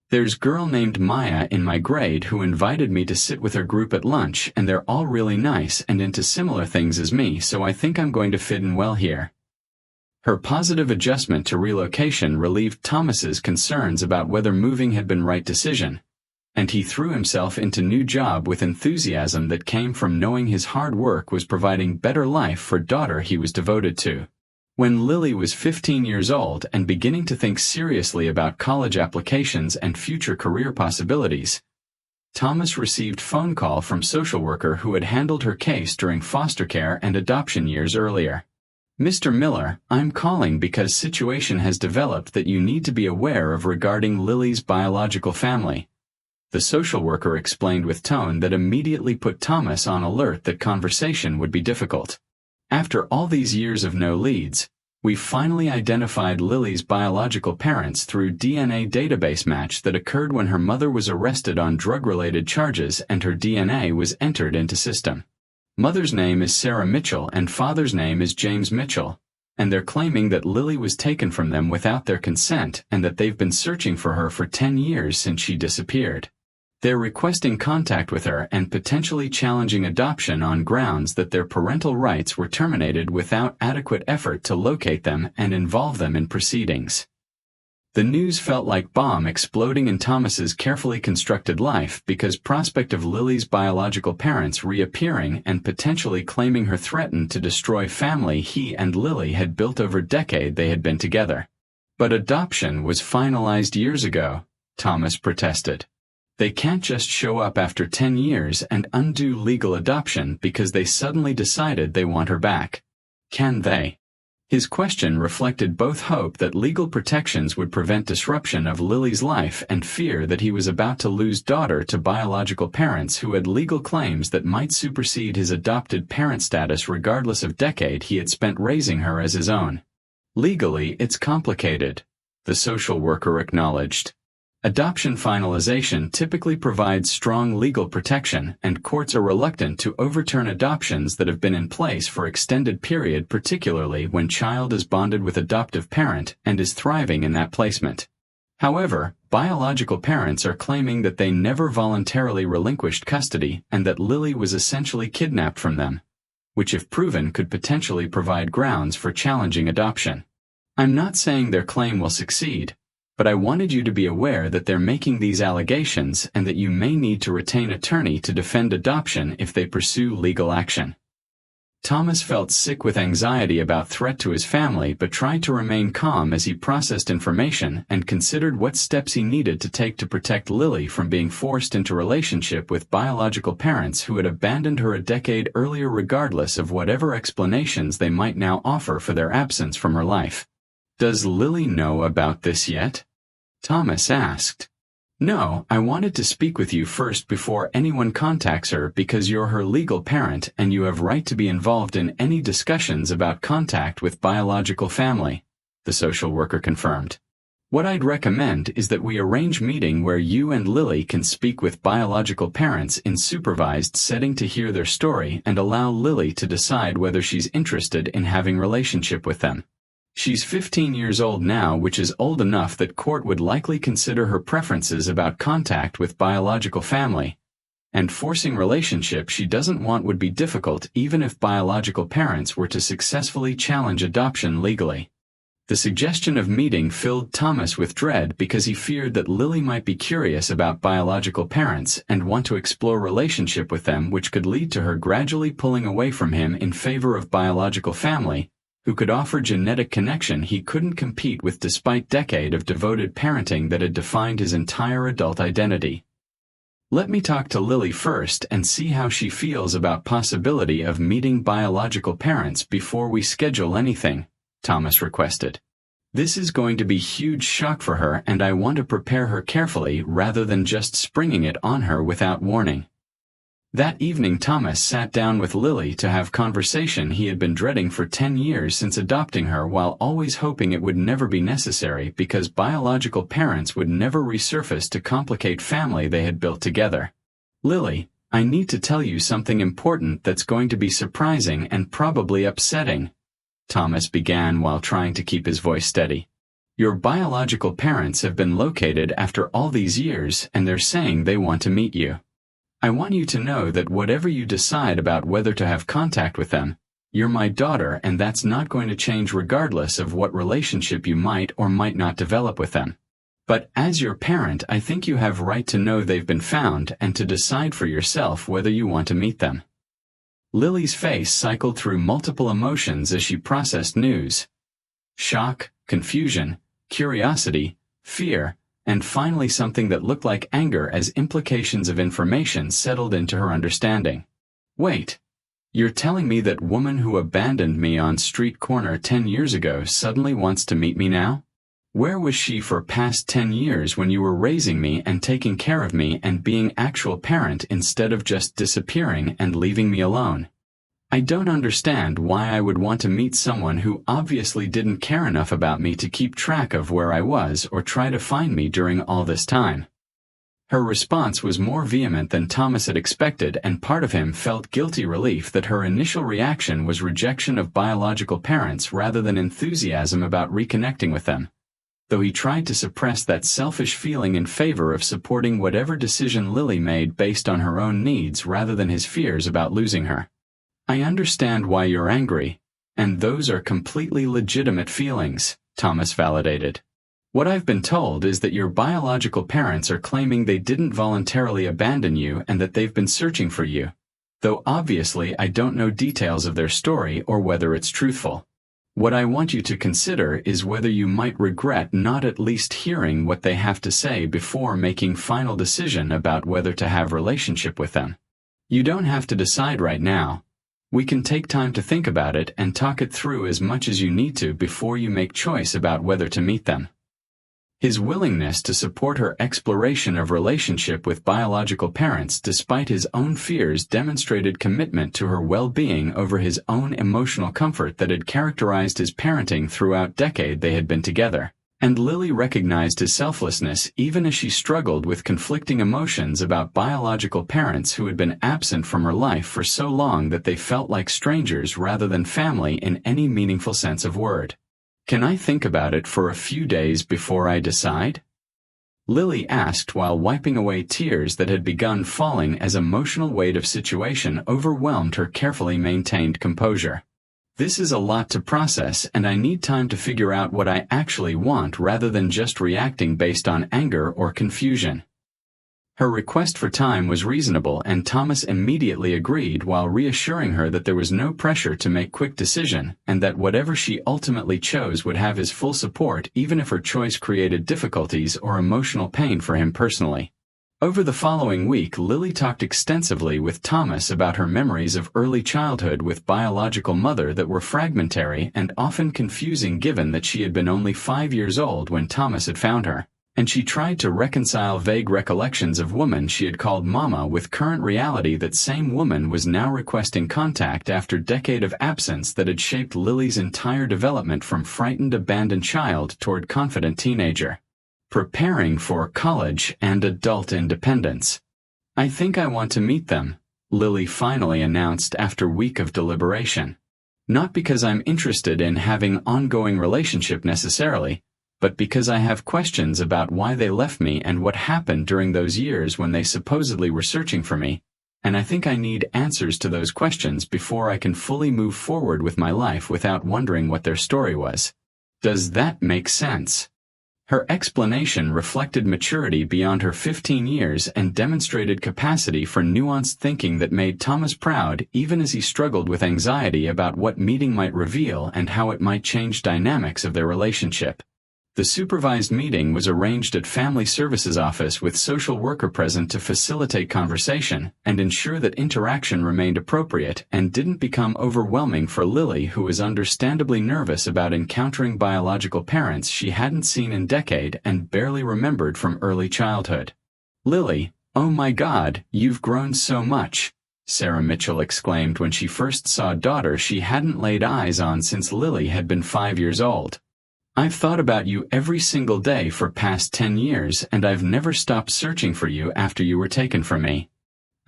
There's girl named Maya in my grade who invited me to sit with her group at lunch, and they're all really nice and into similar things as me, so I think I'm going to fit in well here. Her positive adjustment to relocation relieved Thomas's concerns about whether moving had been right decision, and he threw himself into new job with enthusiasm that came from knowing his hard work was providing better life for daughter he was devoted to. When Lily was 15 years old and beginning to think seriously about college applications and future career possibilities, Thomas received phone call from social worker who had handled her case during foster care and adoption years earlier. Mr. Miller, I'm calling because situation has developed that you need to be aware of regarding Lily's biological family. The social worker explained with tone that immediately put Thomas on alert that conversation would be difficult. After all these years of no leads, we finally identified Lily's biological parents through DNA database match that occurred when her mother was arrested on drug-related charges and her DNA was entered into system. Mother's name is Sarah Mitchell and father's name is James Mitchell, and they're claiming that Lily was taken from them without their consent and that they've been searching for her for 10 years since she disappeared. They're requesting contact with her and potentially challenging adoption on grounds that their parental rights were terminated without adequate effort to locate them and involve them in proceedings. The news felt like bomb exploding in Thomas's carefully constructed life because prospect of Lily's biological parents reappearing and potentially claiming her threatened to destroy family he and Lily had built over decade they had been together. But adoption was finalized years ago, Thomas protested. They can't just show up after 10 years and undo legal adoption because they suddenly decided they want her back. Can they? His question reflected both hope that legal protections would prevent disruption of Lily's life and fear that he was about to lose daughter to biological parents who had legal claims that might supersede his adopted parent status regardless of decade he had spent raising her as his own. Legally, it's complicated, the social worker acknowledged. Adoption finalization typically provides strong legal protection, and courts are reluctant to overturn adoptions that have been in place for extended period, particularly when child is bonded with adoptive parent and is thriving in that placement. However, biological parents are claiming that they never voluntarily relinquished custody and that Lily was essentially kidnapped from them, which if proven could potentially provide grounds for challenging adoption. I'm not saying their claim will succeed, but I wanted you to be aware that they're making these allegations and that you may need to retain attorney to defend adoption if they pursue legal action. Thomas felt sick with anxiety about threat to his family but tried to remain calm as he processed information and considered what steps he needed to take to protect Lily from being forced into relationship with biological parents who had abandoned her a decade earlier regardless of whatever explanations they might now offer for their absence from her life. Does Lily know about this yet? Thomas asked. No, I wanted to speak with you first before anyone contacts her because you're her legal parent and you have right to be involved in any discussions about contact with biological family, the social worker confirmed. What I'd recommend is that we arrange meeting where you and Lily can speak with biological parents in supervised setting to hear their story and allow Lily to decide whether she's interested in having relationship with them. She's 15 years old now, which is old enough that court would likely consider her preferences about contact with biological family, and forcing relationship she doesn't want would be difficult even if biological parents were to successfully challenge adoption legally. The suggestion of meeting filled Thomas with dread because he feared that Lily might be curious about biological parents and want to explore relationship with them, which could lead to her gradually pulling away from him in favor of biological family, who could offer genetic connection he couldn't compete with despite decade of devoted parenting that had defined his entire adult identity. Let me talk to Lily first and see how she feels about possibility of meeting biological parents before we schedule anything, Thomas requested. This is going to be huge shock for her and I want to prepare her carefully rather than just springing it on her without warning. That evening Thomas sat down with Lily to have conversation he had been dreading for 10 years since adopting her, while always hoping it would never be necessary because biological parents would never resurface to complicate family they had built together. Lily, I need to tell you something important that's going to be surprising and probably upsetting," Thomas began while trying to keep his voice steady. "Your biological parents have been located after all these years, and they're saying they want to meet you. I want you to know that whatever you decide about whether to have contact with them, you're my daughter, and that's not going to change regardless of what relationship you might or might not develop with them. But as your parent, I think you have right to know they've been found and to decide for yourself whether you want to meet them." Lily's face cycled through multiple emotions as she processed news. Shock, confusion, curiosity, fear, and finally something that looked like anger as implications of information settled into her understanding. "Wait. You're telling me that woman who abandoned me on street corner 10 years ago suddenly wants to meet me now? Where was she for past 10 years when you were raising me and taking care of me and being actual parent instead of just disappearing and leaving me alone? I don't understand why I would want to meet someone who obviously didn't care enough about me to keep track of where I was or try to find me during all this time." Her response was more vehement than Thomas had expected, and part of him felt guilty relief that her initial reaction was rejection of biological parents rather than enthusiasm about reconnecting with them, though he tried to suppress that selfish feeling in favor of supporting whatever decision Lily made based on her own needs rather than his fears about losing her. "I understand why you're angry, and those are completely legitimate feelings," Thomas validated. "What I've been told is that your biological parents are claiming they didn't voluntarily abandon you and that they've been searching for you, though obviously I don't know details of their story or whether it's truthful. What I want you to consider is whether you might regret not at least hearing what they have to say before making final decision about whether to have relationship with them. You don't have to decide right now. We can take time to think about it and talk it through as much as you need to before you make choice about whether to meet them." His willingness to support her exploration of relationship with biological parents despite his own fears demonstrated commitment to her well-being over his own emotional comfort that had characterized his parenting throughout the decade they had been together. And Lily recognized his selflessness even as she struggled with conflicting emotions about biological parents who had been absent from her life for so long that they felt like strangers rather than family in any meaningful sense of word. "Can I think about it for a few days before I decide?" Lily asked while wiping away tears that had begun falling as emotional weight of situation overwhelmed her carefully maintained composure. "This is a lot to process, and I need time to figure out what I actually want rather than just reacting based on anger or confusion." Her request for time was reasonable, and Thomas immediately agreed while reassuring her that there was no pressure to make quick decision and that whatever she ultimately chose would have his full support even if her choice created difficulties or emotional pain for him personally. Over the following week, Lily talked extensively with Thomas about her memories of early childhood with biological mother that were fragmentary and often confusing given that she had been only 5 years old when Thomas had found her, and she tried to reconcile vague recollections of woman she had called Mama with current reality that same woman was now requesting contact after a decade of absence that had shaped Lily's entire development from frightened abandoned child toward confident teenager. Preparing for college and adult independence. "I think I want to meet them," Lily finally announced after a week of deliberation. "Not because I'm interested in having ongoing relationship necessarily, but because I have questions about why they left me and what happened during those years when they supposedly were searching for me, and I think I need answers to those questions before I can fully move forward with my life without wondering what their story was. Does that make sense?" Her explanation reflected maturity beyond her 15 years and demonstrated capacity for nuanced thinking that made Thomas proud even as he struggled with anxiety about what meeting might reveal and how it might change dynamics of their relationship. The supervised meeting was arranged at Family Services office with social worker present to facilitate conversation and ensure that interaction remained appropriate and didn't become overwhelming for Lily, who was understandably nervous about encountering biological parents she hadn't seen in a decade and barely remembered from early childhood. "Lily, oh my God, you've grown so much," Sarah Mitchell exclaimed when she first saw a daughter she hadn't laid eyes on since Lily had been 5 years old. "I've thought about you every single day for past 10 years and I've never stopped searching for you after you were taken from me.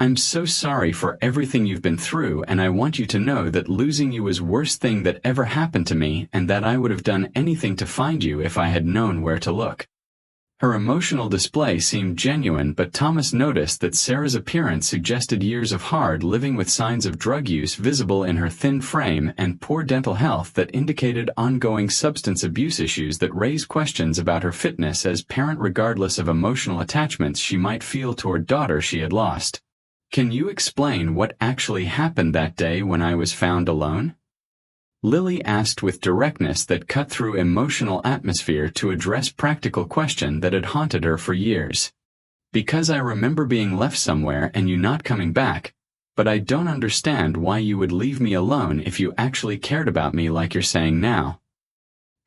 I'm so sorry for everything you've been through, and I want you to know that losing you was the worst thing that ever happened to me, and that I would have done anything to find you if I had known where to look." Her emotional display seemed genuine, but Thomas noticed that Sarah's appearance suggested years of hard living with signs of drug use visible in her thin frame and poor dental health that indicated ongoing substance abuse issues that raised questions about her fitness as parent regardless of emotional attachments she might feel toward daughter she had lost. "Can you explain what actually happened that day when I was found alone?" Lily asked with directness that cut through emotional atmosphere to address practical question that had haunted her for years. "Because I remember being left somewhere and you not coming back, but I don't understand why you would leave me alone if you actually cared about me like you're saying now."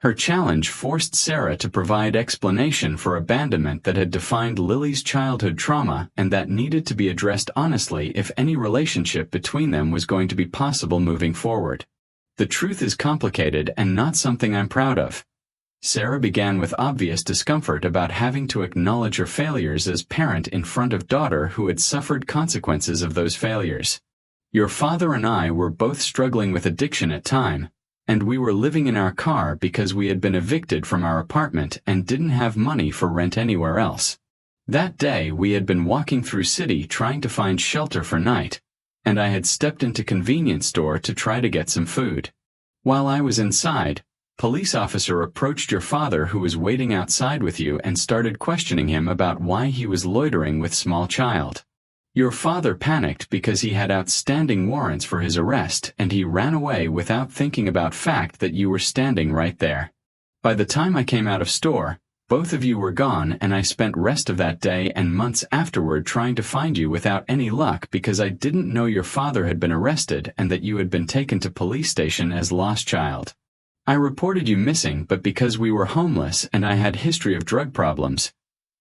Her challenge forced Sarah to provide explanation for abandonment that had defined Lily's childhood trauma and that needed to be addressed honestly if any relationship between them was going to be possible moving forward. "The truth is complicated and not something I'm proud of." Sarah began with obvious discomfort about having to acknowledge her failures as parent in front of daughter who had suffered consequences of those failures. "Your father and I were both struggling with addiction at time, and we were living in our car because we had been evicted from our apartment and didn't have money for rent anywhere else. That day we had been walking through city trying to find shelter for night, and I had stepped into convenience store to try to get some food. While I was inside, police officer approached your father who was waiting outside with you and started questioning him about why he was loitering with small child. Your father panicked because he had outstanding warrants for his arrest and he ran away without thinking about fact that you were standing right there. By the time I came out of store, both of you were gone and I spent rest of that day and months afterward trying to find you without any luck because I didn't know your father had been arrested and that you had been taken to police station as lost child. I reported you missing but because we were homeless and I had history of drug problems,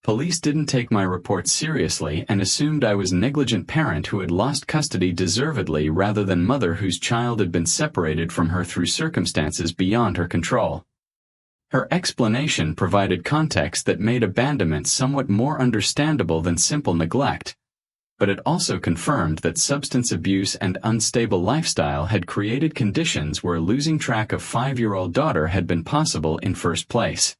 police didn't take my report seriously and assumed I was negligent parent who had lost custody deservedly rather than mother whose child had been separated from her through circumstances beyond her control." Her explanation provided context that made abandonment somewhat more understandable than simple neglect, but it also confirmed that substance abuse and unstable lifestyle had created conditions where losing track of 5-year-old daughter had been possible in first place.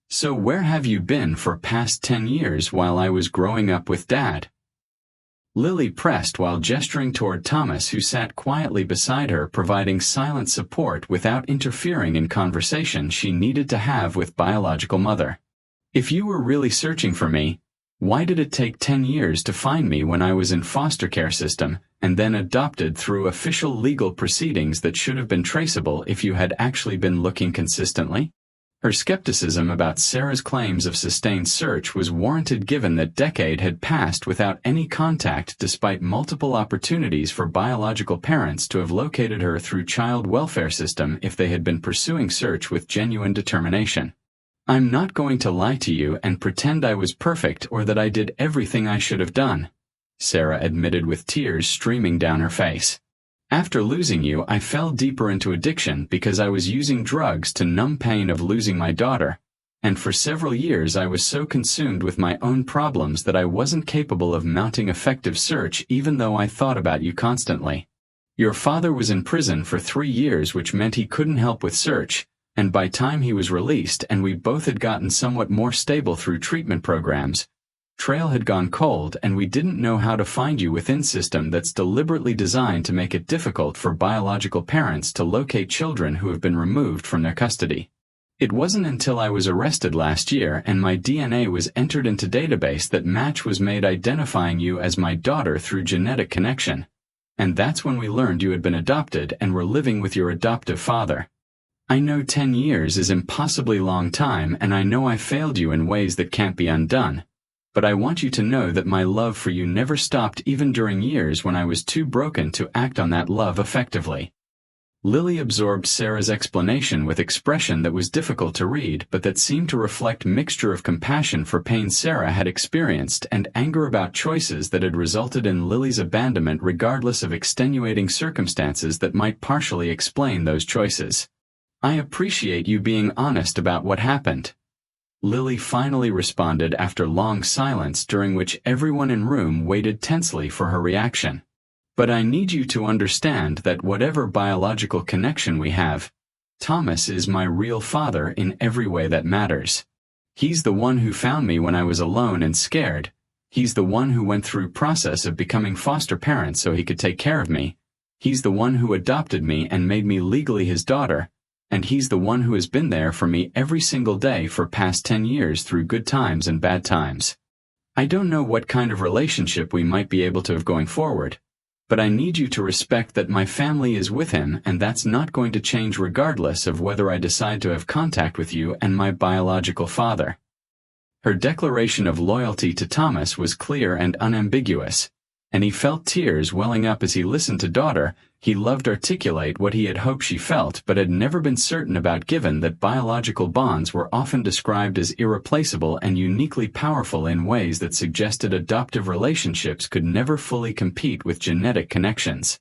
"So where have you been for past 10 years while I was growing up with Dad?" Lily pressed while gesturing toward Thomas who sat quietly beside her providing silent support without interfering in conversation she needed to have with biological mother. "If you were really searching for me, why did it take 10 years to find me when I was in foster care system and then adopted through official legal proceedings that should have been traceable if you had actually been looking consistently?" Her skepticism about Sarah's claims of sustained search was warranted given that decade had passed without any contact despite multiple opportunities for biological parents to have located her through child welfare system if they had been pursuing search with genuine determination. "I'm not going to lie to you and pretend I was perfect or that I did everything I should have done," Sarah admitted with tears streaming down her face. "After losing you, I fell deeper into addiction because I was using drugs to numb pain of losing my daughter, and for several years I was so consumed with my own problems that I wasn't capable of mounting effective search even though I thought about you constantly. Your father was in prison for 3 years which meant he couldn't help with search, and by time he was released and we both had gotten somewhat more stable through treatment programs, trail had gone cold and we didn't know how to find you within system that's deliberately designed to make it difficult for biological parents to locate children who have been removed from their custody. It wasn't until I was arrested last year and my DNA was entered into database that match was made identifying you as my daughter through genetic connection. And that's when we learned you had been adopted and were living with your adoptive father. I know 10 years is impossibly long time and I know I failed you in ways that can't be undone. But I want you to know that my love for you never stopped even during years when I was too broken to act on that love effectively." Lily absorbed Sarah's explanation with expression that was difficult to read but that seemed to reflect mixture of compassion for pain Sarah had experienced and anger about choices that had resulted in Lily's abandonment regardless of extenuating circumstances that might partially explain those choices. "I appreciate you being honest about what happened. Lily finally responded after long silence during which everyone in room waited tensely for her reaction. But I need you to understand that whatever biological connection we have, Thomas is my real father in every way that matters. He's the one who found me when I was alone and scared. He's the one who went through process of becoming foster parent so he could take care of me. He's the one who adopted me and made me legally his daughter. And he's the one who has been there for me every single day for past 10 years through good times and bad times. I don't know what kind of relationship we might be able to have going forward, but I need you to respect that my family is with him, and that's not going to change regardless of whether I decide to have contact with you and my biological father. Her declaration of loyalty to Thomas was clear and unambiguous, and he felt tears welling up as he listened to daughter. He loved articulate what he had hoped she felt but had never been certain about, given that biological bonds were often described as irreplaceable and uniquely powerful in ways that suggested adoptive relationships could never fully compete with genetic connections.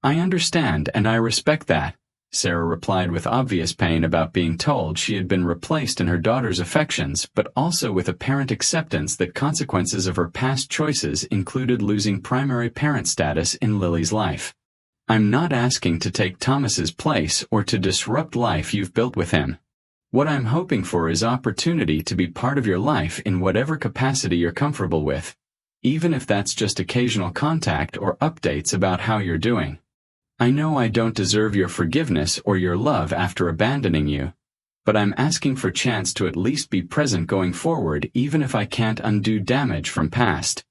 I understand and I respect that, Sarah replied with obvious pain about being told she had been replaced in her daughter's affections, but also with apparent acceptance that consequences of her past choices included losing primary parent status in Lily's life. I'm not asking to take Thomas's place or to disrupt life you've built with him. What I'm hoping for is opportunity to be part of your life in whatever capacity you're comfortable with, even if that's just occasional contact or updates about how you're doing. I know I don't deserve your forgiveness or your love after abandoning you, but I'm asking for chance to at least be present going forward, even if I can't undo damage from past.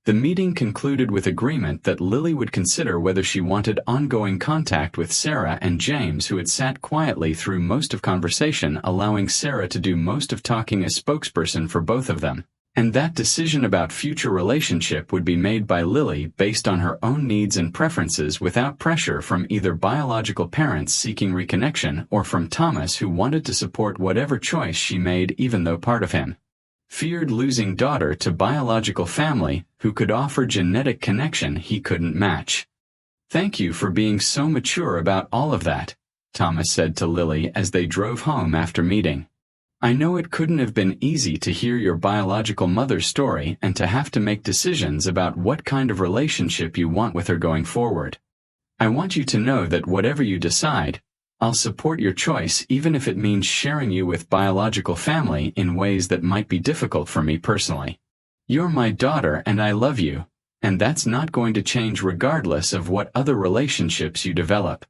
The meeting concluded with agreement that Lily would consider whether she wanted ongoing contact with Sarah and James, who had sat quietly through most of conversation, allowing Sarah to do most of talking as spokesperson for both of them. And that decision about future relationship would be made by Lily based on her own needs and preferences, without pressure from either biological parents seeking reconnection or from Thomas, who wanted to support whatever choice she made even though part of him feared losing daughter to biological family who could offer genetic connection he couldn't match. Thank you for being so mature about all of that, Thomas said to Lily as they drove home after meeting. I know it couldn't have been easy to hear your biological mother's story and to have to make decisions about what kind of relationship you want with her going forward. I want you to know that whatever you decide, I'll support your choice, even if it means sharing you with biological family in ways that might be difficult for me personally. You're my daughter and I love you, and that's not going to change regardless of what other relationships you develop.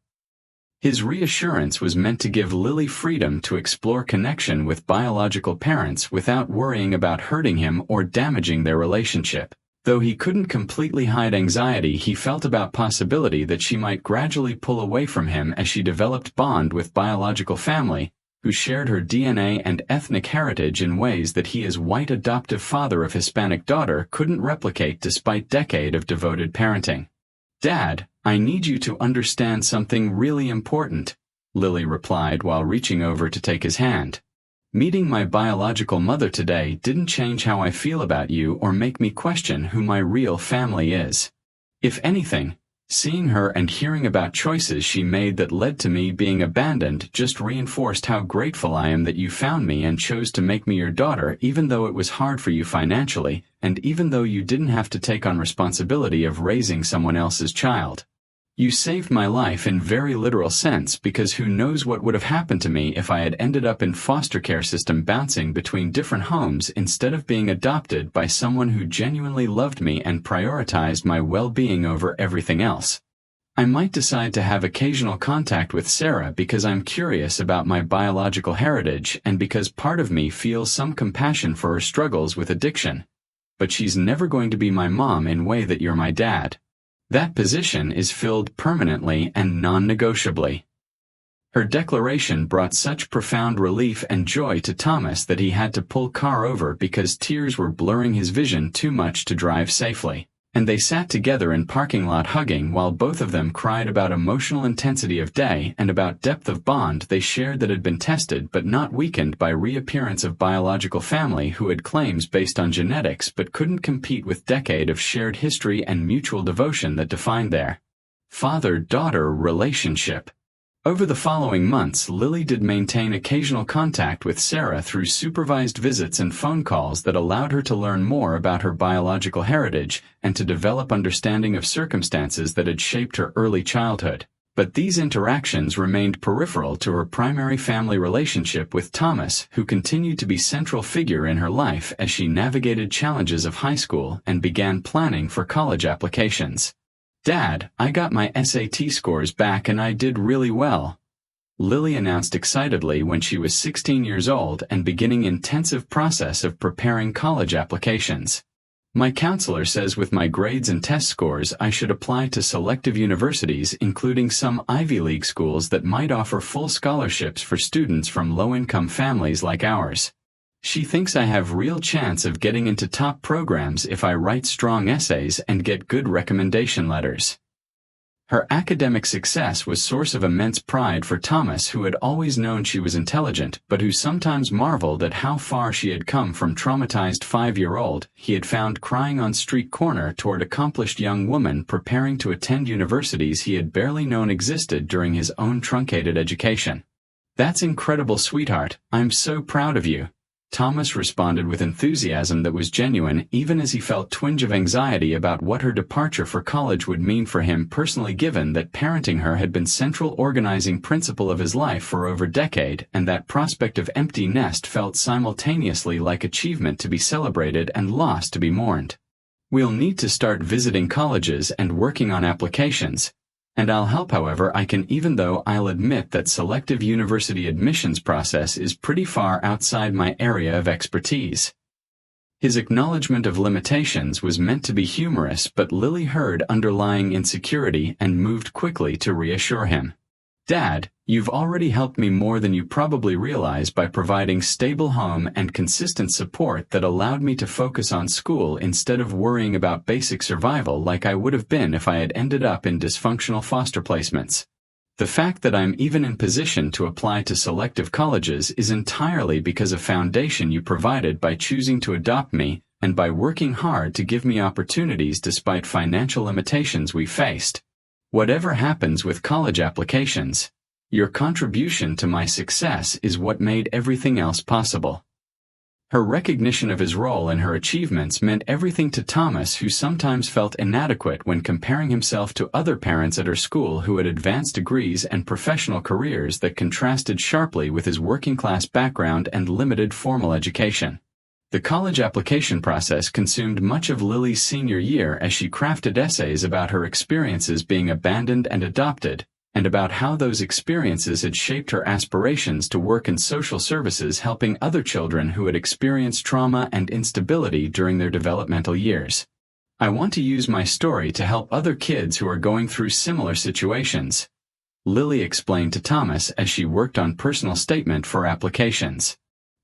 His reassurance was meant to give Lily freedom to explore connection with biological parents without worrying about hurting him or damaging their relationship. Though he couldn't completely hide anxiety he felt about possibility that she might gradually pull away from him as she developed bond with biological family, who shared her DNA and ethnic heritage in ways that he, as white adoptive father of Hispanic daughter, couldn't replicate despite decade of devoted parenting. Dad, I need you to understand something really important, Lily replied while reaching over to take his hand. Meeting my biological mother today didn't change how I feel about you or make me question who my real family is. If anything, seeing her and hearing about choices she made that led to me being abandoned just reinforced how grateful I am that you found me and chose to make me your daughter, even though it was hard for you financially, and even though you didn't have to take on responsibility of raising someone else's child. You saved my life in very literal sense, because who knows what would have happened to me if I had ended up in foster care system bouncing between different homes instead of being adopted by someone who genuinely loved me and prioritized my well-being over everything else. I might decide to have occasional contact with Sarah because I'm curious about my biological heritage and because part of me feels some compassion for her struggles with addiction. But she's never going to be my mom in a way that you're my dad. That position is filled permanently and non-negotiably. Her declaration brought such profound relief and joy to Thomas that he had to pull car over because tears were blurring his vision too much to drive safely, and they sat together in parking lot hugging while both of them cried about emotional intensity of day and about depth of bond they shared that had been tested but not weakened by reappearance of biological family who had claims based on genetics but couldn't compete with decade of shared history and mutual devotion that defined their father-daughter relationship. Over the following months, Lily did maintain occasional contact with Sarah through supervised visits and phone calls that allowed her to learn more about her biological heritage and to develop understanding of circumstances that had shaped her early childhood. But these interactions remained peripheral to her primary family relationship with Thomas, who continued to be a central figure in her life as she navigated challenges of high school and began planning for college applications. "Dad, I got my SAT scores back and I did really well," Lily announced excitedly when she was 16 years old and beginning intensive process of preparing college applications. "My counselor says with my grades and test scores I should apply to selective universities, including some Ivy League schools that might offer full scholarships for students from low-income families like ours. She thinks I have real chance of getting into top programs if I write strong essays and get good recommendation letters." Her academic success was source of immense pride for Thomas, who had always known she was intelligent, but who sometimes marveled at how far she had come from traumatized 5-year-old he had found crying on street corner toward accomplished young woman preparing to attend universities he had barely known existed during his own truncated education. "That's incredible, sweetheart. I'm so proud of you," Thomas responded with enthusiasm that was genuine, even as he felt a twinge of anxiety about what her departure for college would mean for him personally, given that parenting her had been central organizing principle of his life for over a decade, and that prospect of empty nest felt simultaneously like achievement to be celebrated and loss to be mourned. "We'll need to start visiting colleges and working on applications. And I'll help however I can, even though I'll admit that selective university admissions process is pretty far outside my area of expertise." His acknowledgement of limitations was meant to be humorous, but Lily heard underlying insecurity and moved quickly to reassure him. "Dad, you've already helped me more than you probably realize by providing stable home and consistent support that allowed me to focus on school instead of worrying about basic survival like I would have been if I had ended up in dysfunctional foster placements. The fact that I'm even in position to apply to selective colleges is entirely because of foundation you provided by choosing to adopt me and by working hard to give me opportunities despite financial limitations we faced. Whatever happens with college applications, your contribution to my success is what made everything else possible." Her recognition of his role and her achievements meant everything to Thomas, who sometimes felt inadequate when comparing himself to other parents at her school who had advanced degrees and professional careers that contrasted sharply with his working-class background and limited formal education. The college application process consumed much of Lily's senior year as she crafted essays about her experiences being abandoned and adopted, and about how those experiences had shaped her aspirations to work in social services, helping other children who had experienced trauma and instability during their developmental years. "I want to use my story to help other kids who are going through similar situations," Lily explained to Thomas as she worked on personal statement for applications.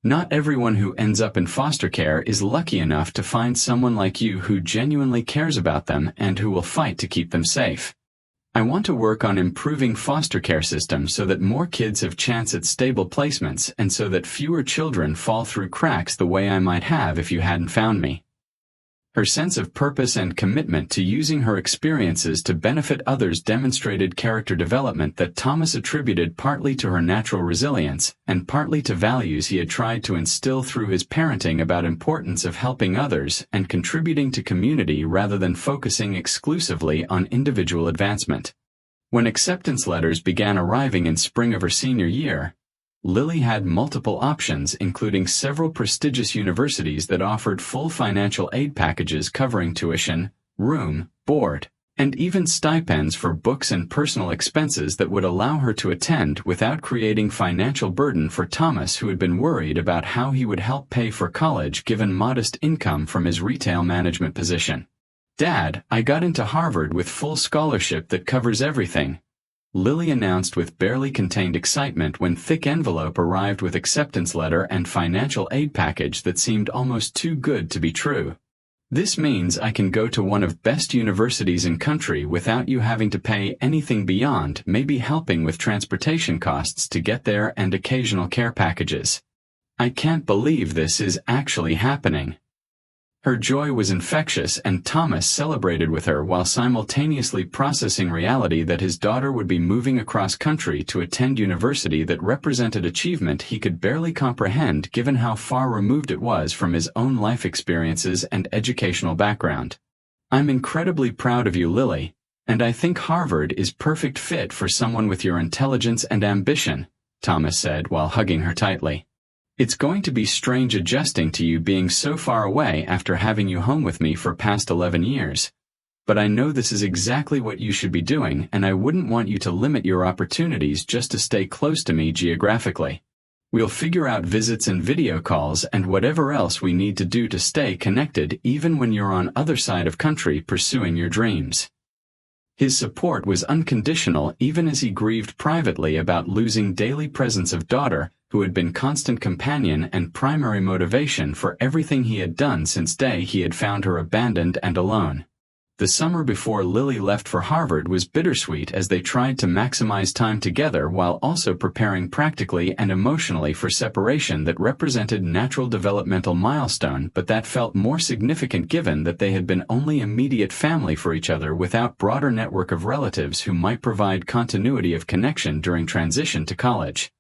"Not everyone who ends up in foster care is lucky enough to find someone like you who genuinely cares about them and who will fight to keep them safe. I want to work on improving foster care systems so that more kids have chance at stable placements and so that fewer children fall through cracks the way I might have if you hadn't found me." Her sense of purpose and commitment to using her experiences to benefit others demonstrated character development that Thomas attributed partly to her natural resilience and partly to values he had tried to instill through his parenting about importance of helping others and contributing to community rather than focusing exclusively on individual advancement. When acceptance letters began arriving in spring of her senior year, Lily had multiple options, including several prestigious universities that offered full financial aid packages covering tuition, room, board, and even stipends for books and personal expenses that would allow her to attend without creating financial burden for Thomas, who had been worried about how he would help pay for college given modest income from his retail management position. "Dad, I got into Harvard with full scholarship that covers everything," Lily announced with barely contained excitement when thick envelope arrived with acceptance letter and financial aid package that seemed almost too good to be true. "This means I can go to one of best universities in country without you having to pay anything beyond maybe helping with transportation costs to get there and occasional care packages. I can't believe this is actually happening." Her joy was infectious, and Thomas celebrated with her while simultaneously processing reality that his daughter would be moving across country to attend university that represented achievement he could barely comprehend given how far removed it was from his own life experiences and educational background. "I'm incredibly proud of you, Lily, and I think Harvard is perfect fit for someone with your intelligence and ambition," Thomas said while hugging her tightly. "It's going to be strange adjusting to you being so far away after having you home with me for past 11 years. But I know this is exactly what you should be doing, and I wouldn't want you to limit your opportunities just to stay close to me geographically. We'll figure out visits and video calls and whatever else we need to do to stay connected even when you're on other side of country pursuing your dreams." His support was unconditional even as he grieved privately about losing daily presence of daughter, who had been constant companion and primary motivation for everything he had done since day he had found her abandoned and alone. The summer before Lily left for Harvard was bittersweet as they tried to maximize time together while also preparing practically and emotionally for separation that represented natural developmental milestone but that felt more significant given that they had been only immediate family for each other without broader network of relatives who might provide continuity of connection during transition to college.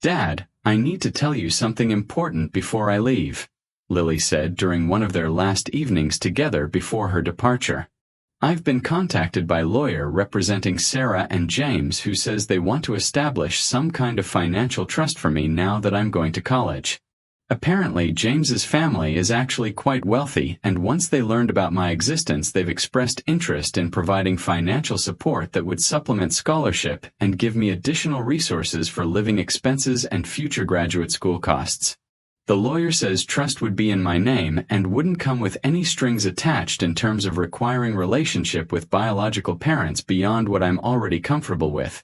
"Dad, I need to tell you something important before I leave," Lily said during one of their last evenings together before her departure. "I've been contacted by a lawyer representing Sarah and James who says they want to establish some kind of financial trust for me now that I'm going to college. Apparently James's family is actually quite wealthy, and once they learned about my existence they've expressed interest in providing financial support that would supplement scholarship and give me additional resources for living expenses and future graduate school costs. The lawyer says trust would be in my name and wouldn't come with any strings attached in terms of requiring relationship with biological parents beyond what I'm already comfortable with.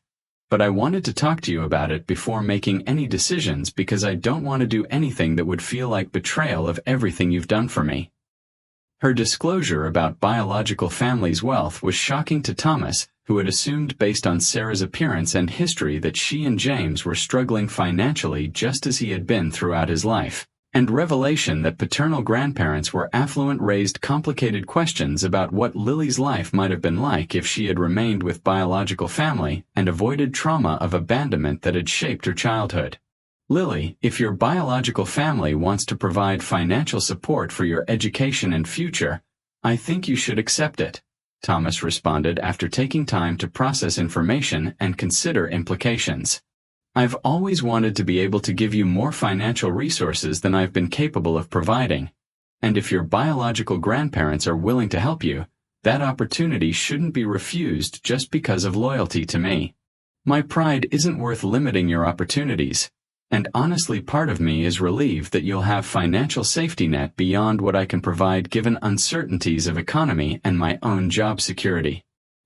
But I wanted to talk to you about it before making any decisions because I don't want to do anything that would feel like betrayal of everything you've done for me." Her disclosure about biological family's wealth was shocking to Thomas, who had assumed based on Sarah's appearance and history that she and James were struggling financially just as he had been throughout his life, and revelation that paternal grandparents were affluent raised complicated questions about what Lily's life might have been like if she had remained with biological family and avoided trauma of abandonment that had shaped her childhood. "Lily, if your biological family wants to provide financial support for your education and future, I think you should accept it," Thomas responded after taking time to process information and consider implications. "I've always wanted to be able to give you more financial resources than I've been capable of providing. And if your biological grandparents are willing to help you, that opportunity shouldn't be refused just because of loyalty to me. My pride isn't worth limiting your opportunities. And honestly, part of me is relieved that you'll have financial safety net beyond what I can provide given uncertainties of economy and my own job security.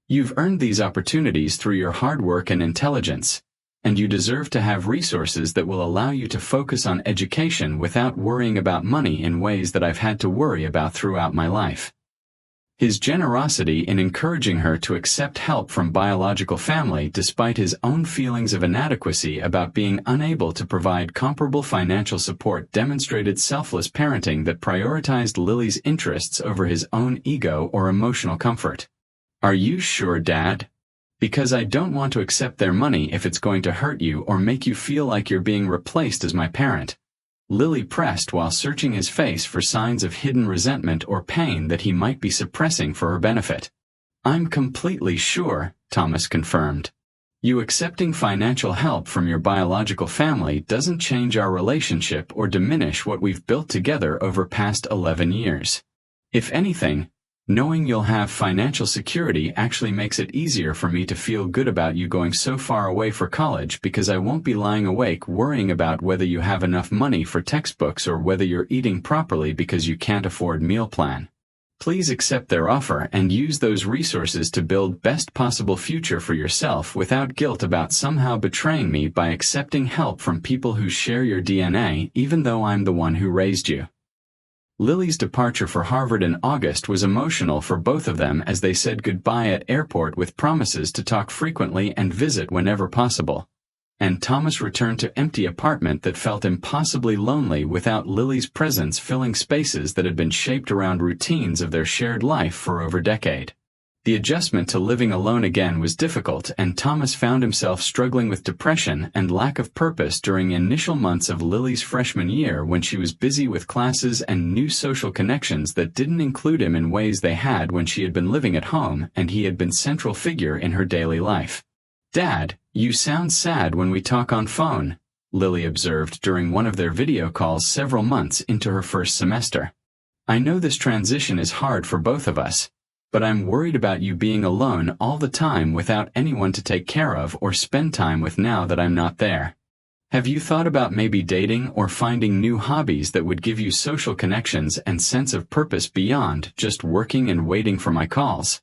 You've earned these opportunities through your hard work and intelligence, and you deserve to have resources that will allow you to focus on education without worrying about money in ways that I've had to worry about throughout my life." His generosity in encouraging her to accept help from biological family despite his own feelings of inadequacy about being unable to provide comparable financial support demonstrated selfless parenting that prioritized Lily's interests over his own ego or emotional comfort. "Are you sure, Dad? Because I don't want to accept their money if it's going to hurt you or make you feel like you're being replaced as my parent," Lily pressed while searching his face for signs of hidden resentment or pain that he might be suppressing for her benefit. "I'm completely sure," Thomas confirmed. "You accepting financial help from your biological family doesn't change our relationship or diminish what we've built together over past 11 years. If anything, knowing you'll have financial security actually makes it easier for me to feel good about you going so far away for college because I won't be lying awake worrying about whether you have enough money for textbooks or whether you're eating properly because you can't afford meal plan. Please accept their offer and use those resources to build best possible future for yourself without guilt about somehow betraying me by accepting help from people who share your DNA even though I'm the one who raised you." Lily's departure for Harvard in August was emotional for both of them as they said goodbye at airport with promises to talk frequently and visit whenever possible. and Thomas returned to empty apartment that felt impossibly lonely without Lily's presence filling spaces that had been shaped around routines of their shared life for over a decade. The adjustment to living alone again was difficult, and Thomas found himself struggling with depression and lack of purpose during initial months of Lily's freshman year when she was busy with classes and new social connections that didn't include him in ways they had when she had been living at home and he had been central figure in her daily life. "Dad, you sound sad when we talk on phone," Lily observed during one of their video calls several months into her first semester. "I know this transition is hard for both of us, but I'm worried about you being alone all the time without anyone to take care of or spend time with now that I'm not there. Have you thought about maybe dating or finding new hobbies that would give you social connections and sense of purpose beyond just working and waiting for my calls?"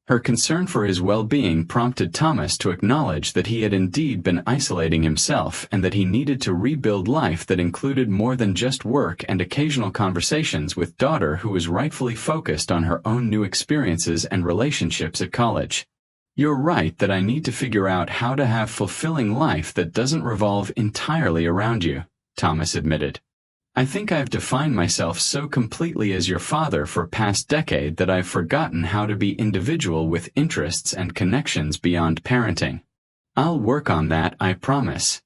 Her concern for his well-being prompted Thomas to acknowledge that he had indeed been isolating himself and that he needed to rebuild life that included more than just work and occasional conversations with daughter who was rightfully focused on her own new experiences and relationships at college. "You're right that I need to figure out how to have fulfilling life that doesn't revolve entirely around you," Thomas admitted. "I think I've defined myself so completely as your father for past decade that I've forgotten how to be individual with interests and connections beyond parenting. I'll work on that, I promise."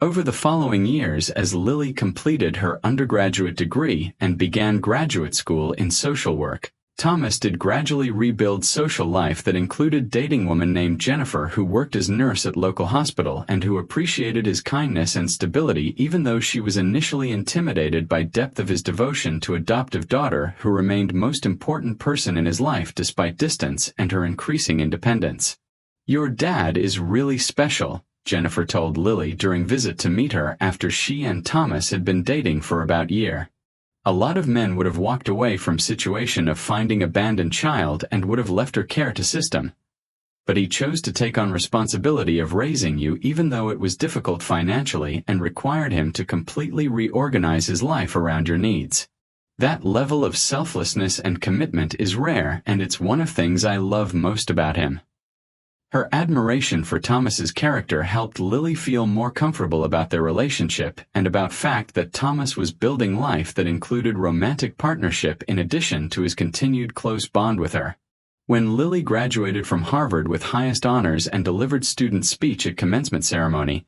Over the following years, as Lily completed her undergraduate degree and began graduate school in social work, Thomas did gradually rebuild social life that included dating a woman named Jennifer who worked as nurse at local hospital and who appreciated his kindness and stability even though she was initially intimidated by depth of his devotion to adoptive daughter who remained most important person in his life despite distance and her increasing independence. "Your dad is really special," Jennifer told Lily during visit to meet her after she and Thomas had been dating for about a year. "A lot of men would have walked away from situation of finding abandoned child and would have left her care to system. But he chose to take on responsibility of raising you even though it was difficult financially and required him to completely reorganize his life around your needs. That level of selflessness and commitment is rare, and it's one of things I love most about him." Her admiration for Thomas's character helped Lily feel more comfortable about their relationship and about fact that Thomas was building life that included romantic partnership in addition to his continued close bond with her. When Lily graduated from Harvard with highest honors and delivered student speech at commencement ceremony,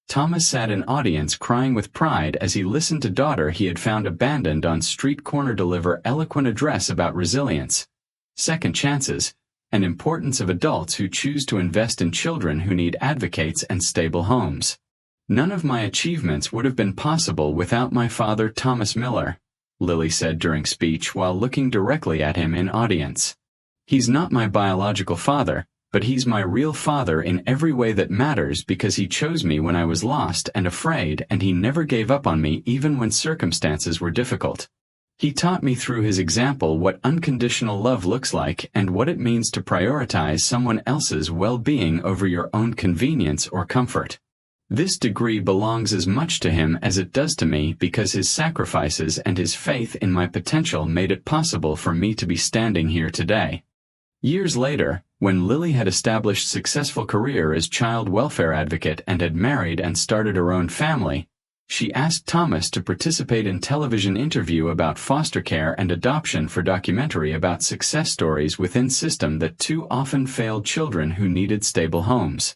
Thomas sat in audience crying with pride as he listened to daughter he had found abandoned on street corner deliver eloquent address about resilience, second chances, and importance of adults who choose to invest in children who need advocates and stable homes. "None of my achievements would have been possible without my father Thomas Miller," Lily said during speech while looking directly at him in audience. "He's not my biological father, but he's my real father in every way that matters because he chose me when I was lost and afraid and he never gave up on me even when circumstances were difficult. He taught me through his example what unconditional love looks like and what it means to prioritize someone else's well-being over your own convenience or comfort. This degree belongs as much to him as it does to me because his sacrifices and his faith in my potential made it possible for me to be standing here today." Years later, when Lily had established a successful career as child welfare advocate and had married and started her own family, she asked Thomas to participate in television interview about foster care and adoption for documentary about success stories within system that too often failed children who needed stable homes.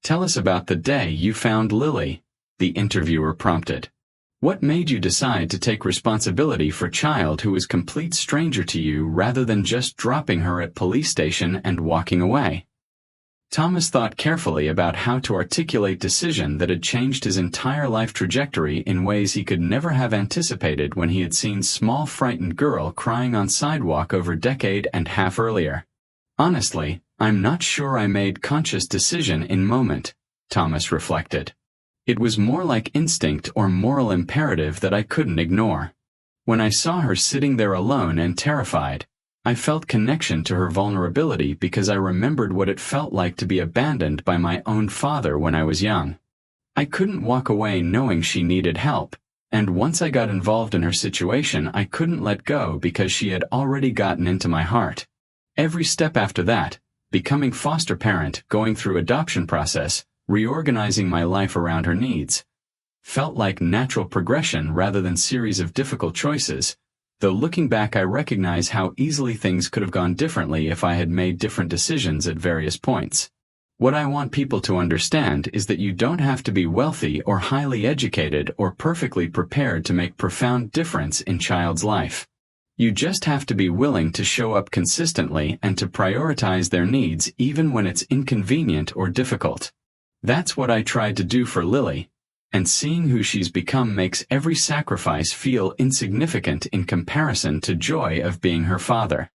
"Tell us about the day you found Lily," the interviewer prompted. "What made you decide to take responsibility for a child who was a complete stranger to you rather than just dropping her at police station and walking away?" Thomas thought carefully about how to articulate decision that had changed his entire life trajectory in ways he could never have anticipated when he had seen small frightened girl crying on sidewalk over a decade and a half earlier. "Honestly, I'm not sure I made conscious decision in moment," Thomas reflected. "It was more like instinct or moral imperative that I couldn't ignore. When I saw her sitting there alone and terrified, I felt connection to her vulnerability because I remembered what it felt like to be abandoned by my own father when I was young. I couldn't walk away knowing she needed help, and once I got involved in her situation I couldn't let go because she had already gotten into my heart. Every step after that, becoming foster parent, going through adoption process, reorganizing my life around her needs. Felt like natural progression rather than series of difficult choices, though looking back I recognize how easily things could have gone differently if I had made different decisions at various points. What I want people to understand is that you don't have to be wealthy or highly educated or perfectly prepared to make profound difference in child's life. You just have to be willing to show up consistently and to prioritize their needs even when it's inconvenient or difficult. That's what I tried to do for Lily, and seeing who she's become makes every sacrifice feel insignificant in comparison to joy of being her father.